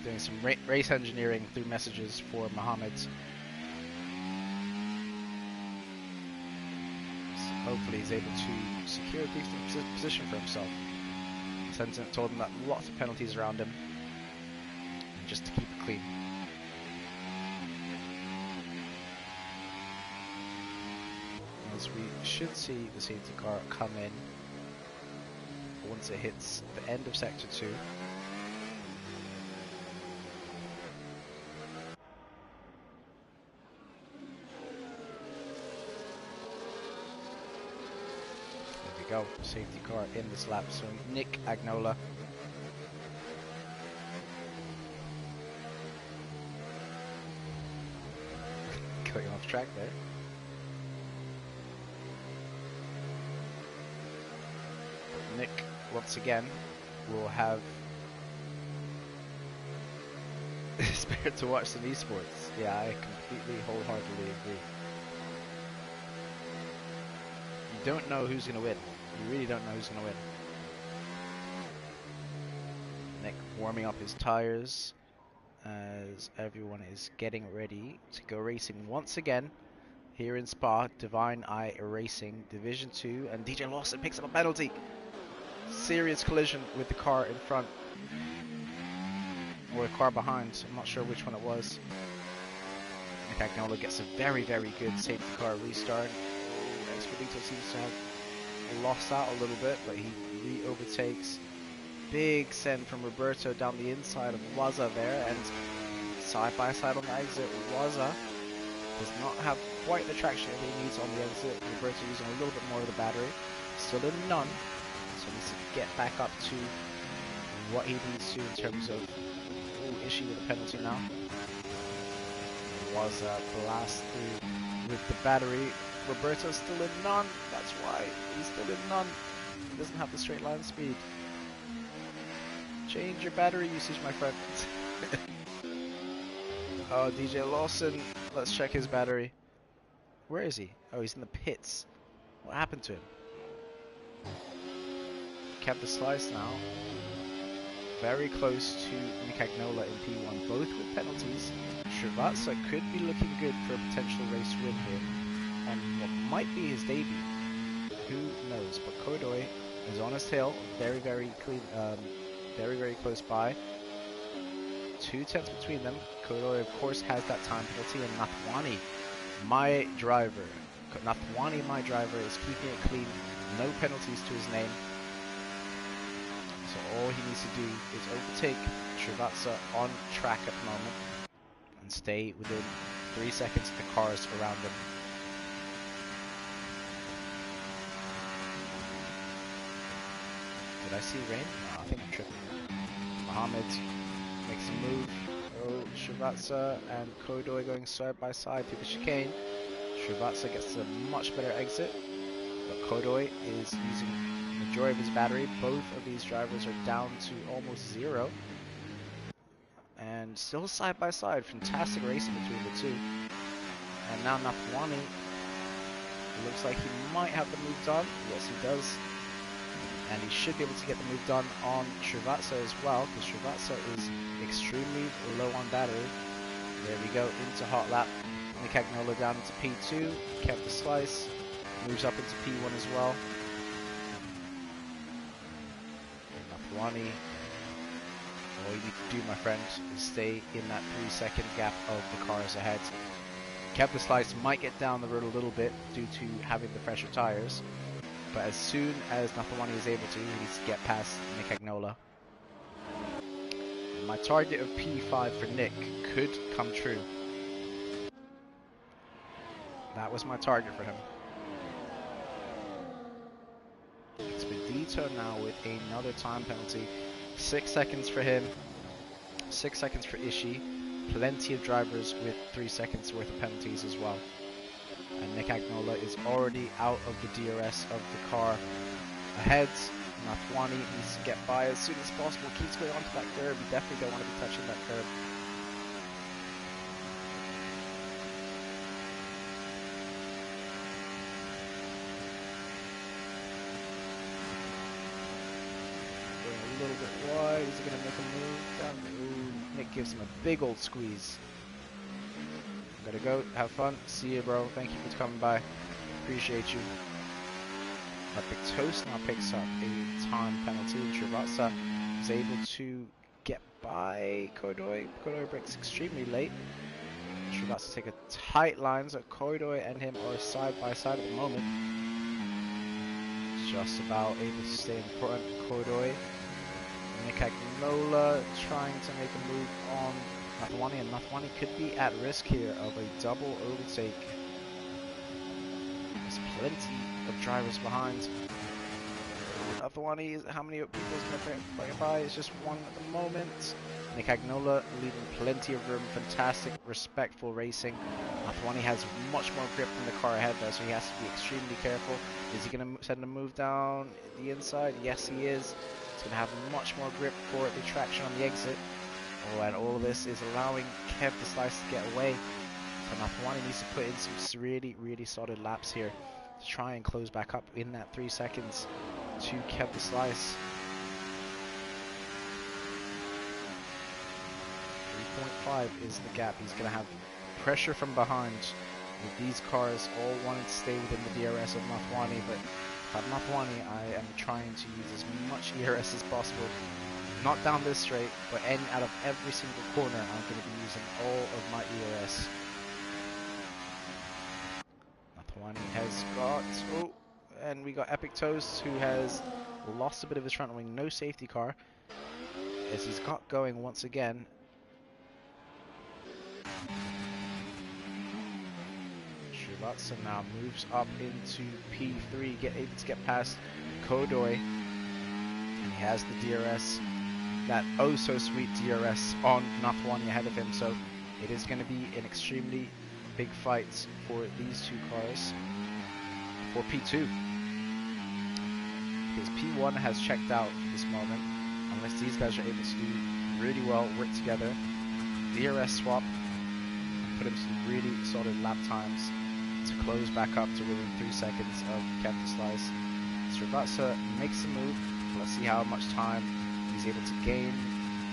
Doing some race engineering through messages for Mohammed. Hopefully he's able to secure a decent position for himself. Sentiment told him that lots of penalties around him, just to keep it clean. As we should see the safety car come in once it hits the end of sector 2. Go, safety car in this lap, so Nick Agnola. Going off track there. Nick, once again, will have spirit to watch some esports. Yeah, I completely, wholeheartedly agree. You don't know who's going to win. You really don't know who's going to win. Nick warming up his tires as everyone is getting ready to go racing once again here in Spa. Divine Eye Racing Division 2, and DJ Lawson picks up a penalty. Serious collision with the car in front, or the car behind. I'm not sure which one it was. Nick Agnola gets a very, very good safety car restart. Expedito seems to have lost out a little bit, but he re-overtakes. Big send from Roberto down the inside of Waza there, and side by side on the exit. Waza does not have quite the traction he needs on the exit. Roberto using a little bit more of the battery. Still in none, so needs to get back up to what he needs to in terms of issue with the penalty now. Waza blast through with the battery. Roberto's still in none, that's why he's still in none. He doesn't have the straight line speed. Change your battery usage, my friend. Oh, DJ Lawson, let's check his battery. Where is he? Oh, he's in the pits. What happened to him? Kept the slice now. Very close to Nick Agnola in P1, both with penalties. Srivatsa could be looking good for a potential race win here on what might be his debut. Who knows? But Kodoi is on his tail, very, very clean, very, very close by. 2 tenths between them. Kodoi, of course, has that time penalty, and Nathwani, my driver, is keeping it clean. No penalties to his name. So all he needs to do is overtake Srivatsa on track at the moment and stay within 3 seconds to the cars around them. Did I see rain? No, I think I'm tripping. Mohammed makes a move. Oh, Srivatsa and Kodoi going side by side through the chicane. Srivatsa gets a much better exit, but Kodoi is using the majority of his battery. Both of these drivers are down to almost zero. And still side by side, fantastic racing between the two. And now Nathwani looks like he might have the move done. Yes, he does. And he should be able to get the move done on Srivatsa as well, because Srivatsa is extremely low on battery. There we go, into hot lap. Nick Agnola down into P2, kept the slice, moves up into P1 as well. Nathwani, all you need to do, my friend, is stay in that 3-second gap of the cars ahead. Kept the slice, might get down the road a little bit due to having the fresher tires. But as soon as Nathwani is able to, he needs to get past Nick Agnola. My target of P5 for Nick could come true. That was my target for him. Expedito now with another time penalty. 6 seconds for him, 6 seconds for Ishii. Plenty of drivers with 3 seconds worth of penalties as well. And Nick Agnola is already out of the DRS of the car ahead. Nathwani needs to get by as soon as possible. Keeps going onto that curb. You definitely don't want to be touching that curb. Going a little bit wide. Is he going to make a move down? Ooh, Nick gives him a big old squeeze. Gotta go, have fun, see you bro, thank you for coming by, appreciate you. Epic Toast now picks up a time penalty. Srivatsa is able to get by Kodoi. Kodoi breaks extremely late. Srivatsa take a tight line, so Kodoi and him are side by side at the moment. Just about able to stay in front. Kodoi, Nick Agnola trying to make a move on Nathwani, and Nathwani could be at risk here of a double overtake. There's plenty of drivers behind. Nathwani, how many people is going to play by? It's just one at the moment. Nick Agnola leaving plenty of room, fantastic, respectful racing. Nathwani has much more grip than the car ahead though, so he has to be extremely careful. Is he going to send a move down the inside? Yes, he is. He's going to have much more grip for the traction on the exit. Oh, and all of this is allowing Kev the Slice to get away. So Nathwani needs to put in some really, really solid laps here to try and close back up in that 3 seconds to Kev the Slice. 3.5 is the gap. He's going to have pressure from behind with these cars all wanting to stay within the DRS of Nathwani, but if I'm Nathwani, I am trying to use as much ERS as possible. Not down this straight, but out of every single corner, I'm going to be using all of my ERS. Nathwani has got, oh, and we got Epic Toast, who has lost a bit of his front wing, no safety car, as he's got going once again. Srivatsa now moves up into P3, able to get past Kodoi, and he has the DRS. That oh so sweet DRS on Nathwani ahead of him, so it is going to be an extremely big fight for these two cars for P2, because P1 has checked out at this moment unless these guys are able to do really well, work together, DRS swap, and put in some really solid lap times to close back up to within 3 seconds of Captain Slice. Srivatsa makes a move. Let's see how much time he's able to gain.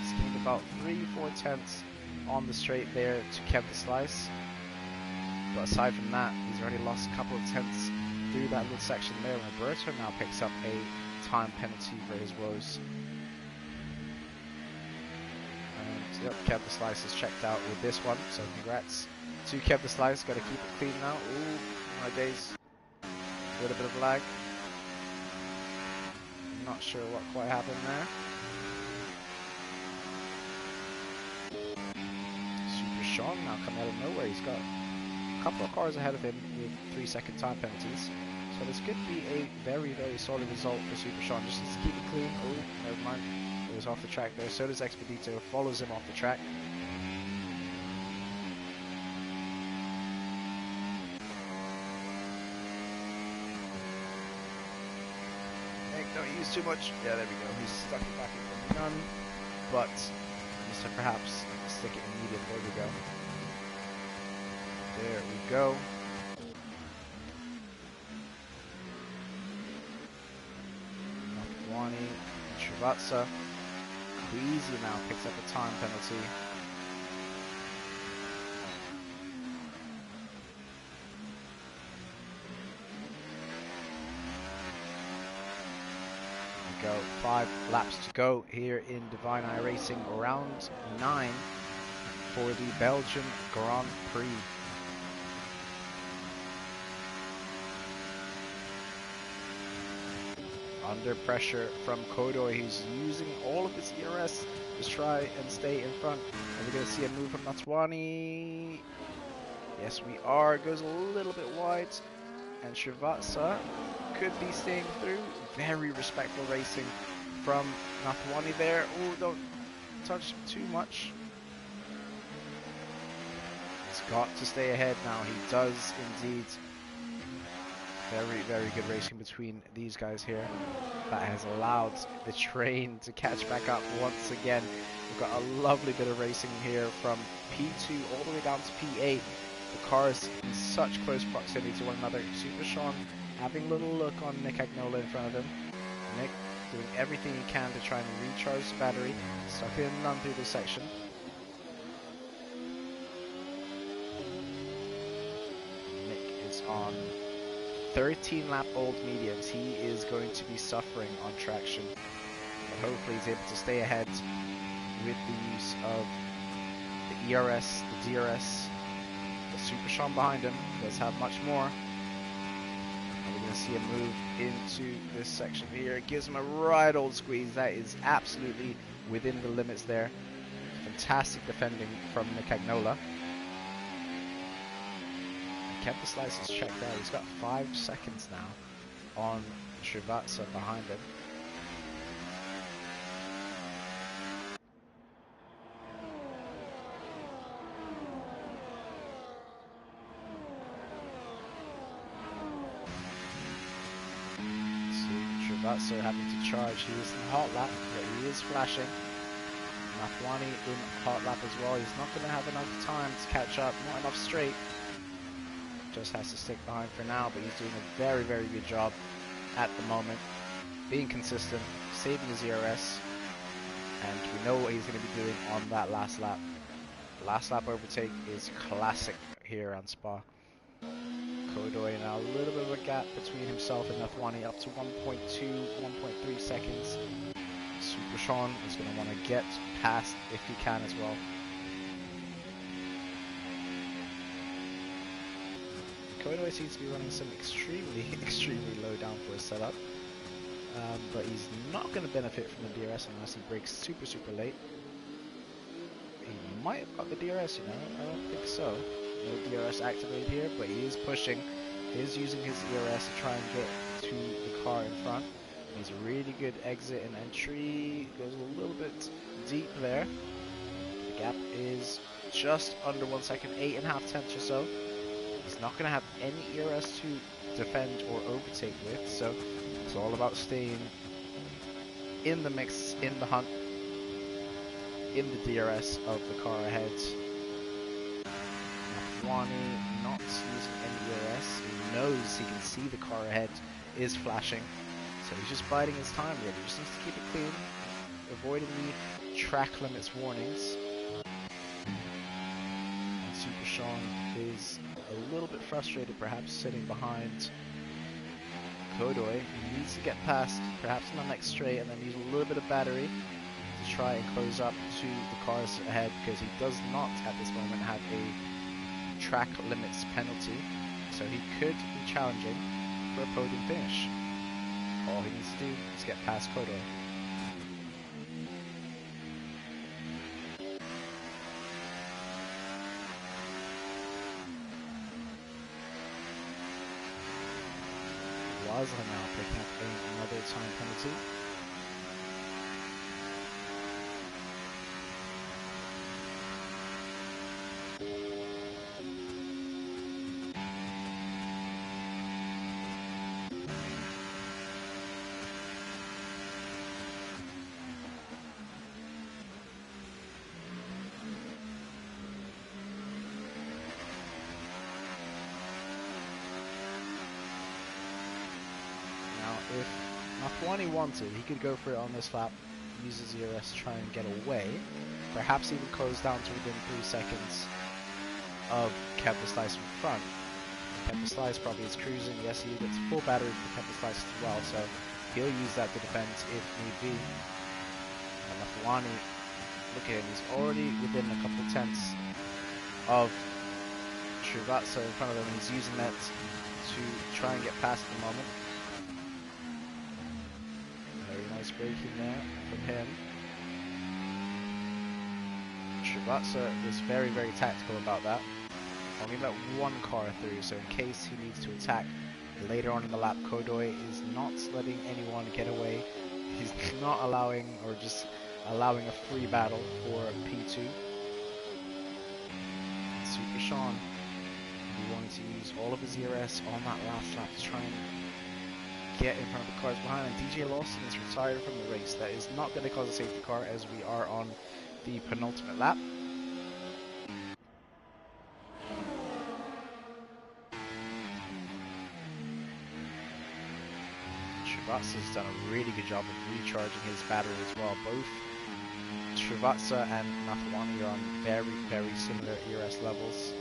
He's gained about 3-4 tenths on the straight there to Kev the Slice. But aside from that, he's already lost a couple of tenths through that little section there. Roberto now picks up a time penalty for his woes. And yep, Kev the Slice is checked out with this one, so congrats to Kev the Slice. Got to keep it clean now. Ooh, my days. A little bit of lag. Not sure what quite happened there. Super Sean now coming out of nowhere. He's got a couple of cars ahead of him with 3-second time penalties. So this could be a very, very solid result for Super Sean. Just needs to keep it clean. Oh, never mind. It was off the track there. So does Expedito. Follows him off the track. Nick, don't use too much. Yeah, there we go. He's stuck it back in none. But needs to perhaps stick it in medium. There we go. There we go. Wani and Srivatsa. Queasy now picks up a time penalty. There we go. 5 laps to go here in Divine Eye Racing, round 9 for the Belgian Grand Prix. Under pressure from Kodo, he's using all of his ERS to try and stay in front. Are we going to see a move from Natwani? Yes, we are. Goes a little bit wide. And Srivatsa could be staying through. Very respectful racing from Natwani there. Oh, don't touch too much. He's got to stay ahead now. He does indeed. Very, very good racing between these guys here. That has allowed the train to catch back up once again. We've got a lovely bit of racing here from P2 all the way down to P8. The cars in such close proximity to one another. Super Sean having a little look on Nick Agnola in front of him. Nick doing everything he can to try and recharge the battery. Stuck in none through this section. Nick is on 13 lap old mediums. He is going to be suffering on traction, but hopefully he's able to stay ahead with the use of the ERS, the DRS. The Super Sean behind him does have much more. And we're going to see a move into this section here. It gives him a right old squeeze. That is absolutely within the limits there. Fantastic defending from Nick Agnola. Kept the slices checked out. He's got 5 seconds now on Srivatsa behind him. See Srivatsa having to charge. He is in hot lap, but he is flashing. Natwani in hot lap as well. He's not going to have enough time to catch up. Not enough straight. Just has to stick behind for now, but he's doing a very, very good job at the moment. Being consistent, saving his ERS, and we know what he's going to be doing on that last lap. The last lap overtake is classic here on Spa. Kodoy now a little bit of a gap between himself and Natwani, up to 1.2, 1.3 seconds. Super Sean is going to want to get past if he can as well. Kodo seems to be running some extremely, extremely low downforce setup, but he's not going to benefit from the DRS unless he breaks super, super late. He might have got the DRS, you know, I don't think so. No DRS activated here, but he is pushing. He is using his ERS to try and get to the car in front. He's a really good exit and entry, goes a little bit deep there. The gap is just under 1 second, 8.5 tenths or so. He's not going to have any ERS to defend or overtake with, so it's all about staying in the mix, in the hunt, in the DRS of the car ahead. Natwani not using any ERS. He knows he can see the car ahead is flashing, so he's just biding his time really. Just needs to keep it clean, avoiding the track limits warnings. And Super Sean is a little bit frustrated, perhaps sitting behind Kodoy. He needs to get past, perhaps on the next straight, and then use a little bit of battery to try and close up to the cars ahead, because he does not at this moment have a track limits penalty, so he could be challenging for a podium finish. All he needs to do is get past Kodoy. Basler now picking up another time penalty. If Mafwani wanted, he could go for it on this lap, use his ERS to try and get away, perhaps even close down to within 3 seconds of Kev the Slice in front. Kev the Slice probably is cruising. Yes, he gets full battery for Kev the Slice as well, so he'll use that to defend if need be. And Mafwani, look at him, he's already within a couple tenths of Srivatsa in front of him. He's using that to try and get past at the moment. Nice braking there from him. Srivatsa was very, very tactical about that. Only let one car through, so in case he needs to attack later on in the lap, Kodoy is not letting anyone get away. He's not allowing, or just allowing a free battle for P2. Super Sean, he wanted to use all of his ERS on that last lap to try and get in front of the cars behind, and DJ Lawson is retired from the race. That is not going to cause a safety car as we are on the penultimate lap. Srivatsa has done a really good job of recharging his battery as well. Both Srivatsa and Mafwani are on very, very similar ERS levels.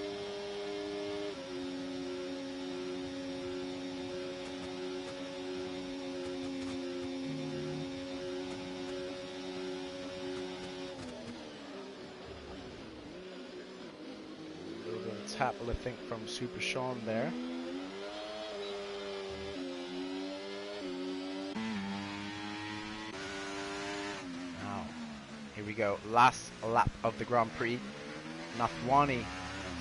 Tap, I think, from Super Sean there. Now, here we go. Last lap of the Grand Prix. Mafwani,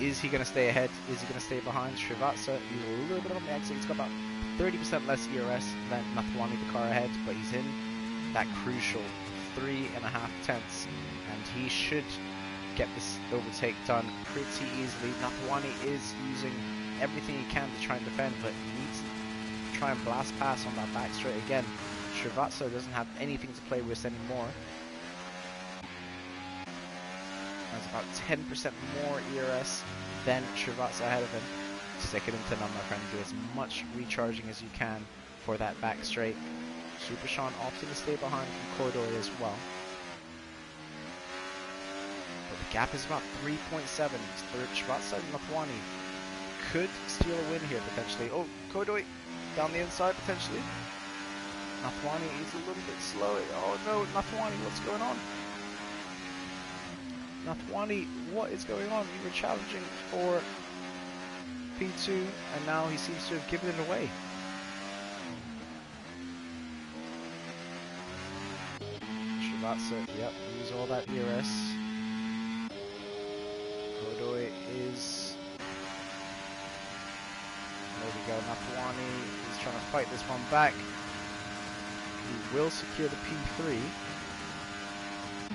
is he going to stay ahead? Is he going to stay behind? Srivatsa, he's a little bit on the exit. He's got about 30% less ERS than Mafwani, the car ahead, but he's in that crucial 3.5 tenths, and he should get this overtake done pretty easily. Mafwani is using everything he can to try and defend, but he needs to try and blast past on that back straight again. Srivatsa doesn't have anything to play with anymore. Has about 10% more ERS than Srivatsa ahead of him. Stick it into none, my friend. Do as much recharging as you can for that back straight. Super Sean opting to stay behind from Cordoy as well. The gap is about 3.7. Srivatsa and Mafwani could steal a win here potentially. Oh, Kodoy down the inside potentially. Mafwani is a little bit slow. Oh no, Mafwani, what's going on? Mafwani, what is going on? You were challenging for P2 and now he seems to have given it away. Srivatsa, yep, use all that ERS. Kodoy is, there we go, Mafwani is trying to fight this one back. He will secure the P3,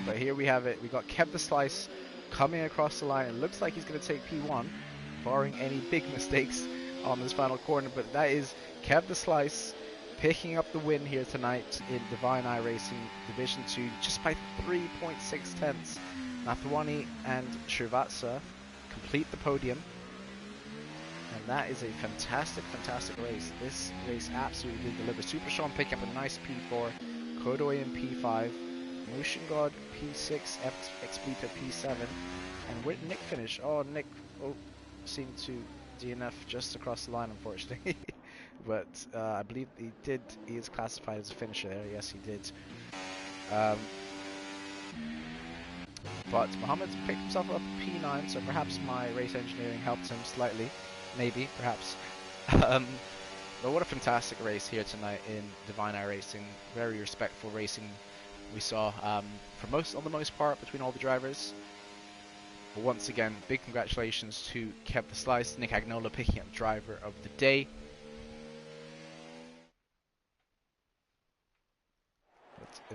but here we have it. We got Kev the Slice coming across the line. It looks like he's going to take P1, barring any big mistakes on this final corner, but that is Kev the Slice picking up the win here tonight in Divine Eye Racing Division 2 just by 3.6 tenths. Mafwani and Srivatsa complete the podium, and that is a fantastic, fantastic race. This race absolutely did deliver. Super Sean pick up a nice P4, Kodoy in P5, Motion God P6, Explita P7, and where did Nick finish? Oh, Nick seemed to DNF just across the line, unfortunately. But I believe he is classified as a finisher there. Yes, he did. But Mohammed picked himself up P9, so perhaps my race engineering helped him slightly. Maybe, perhaps. But what a fantastic race here tonight in Divine Eye Racing. Very respectful racing we saw on the most part between all the drivers. But once again, big congratulations to Kev the Slice, Nick Agnola picking up driver of the day.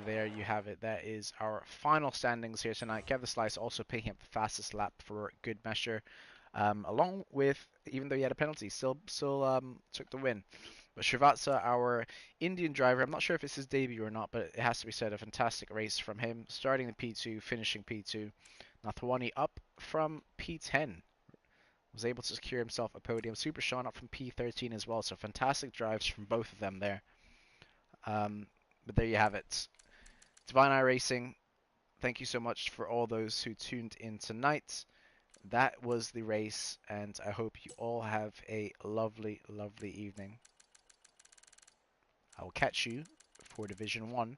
there you have it. That is our final standings here tonight. Kevin Slice also picking up the fastest lap for good measure, along with, even though he had a penalty, still took the win. But Srivatsa, our Indian driver, I'm not sure if it's his debut or not, but it has to be said, a fantastic race from him, starting in P2, finishing P2. Nathwani up from P10, was able to secure himself a podium. Super Sean up from P13 as well, so fantastic drives from both of them there. But there you have it. Divine Eye Racing, thank you so much for all those who tuned in tonight. That was the race, and I hope you all have a lovely, lovely evening. I will catch you for Division 1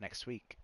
next week.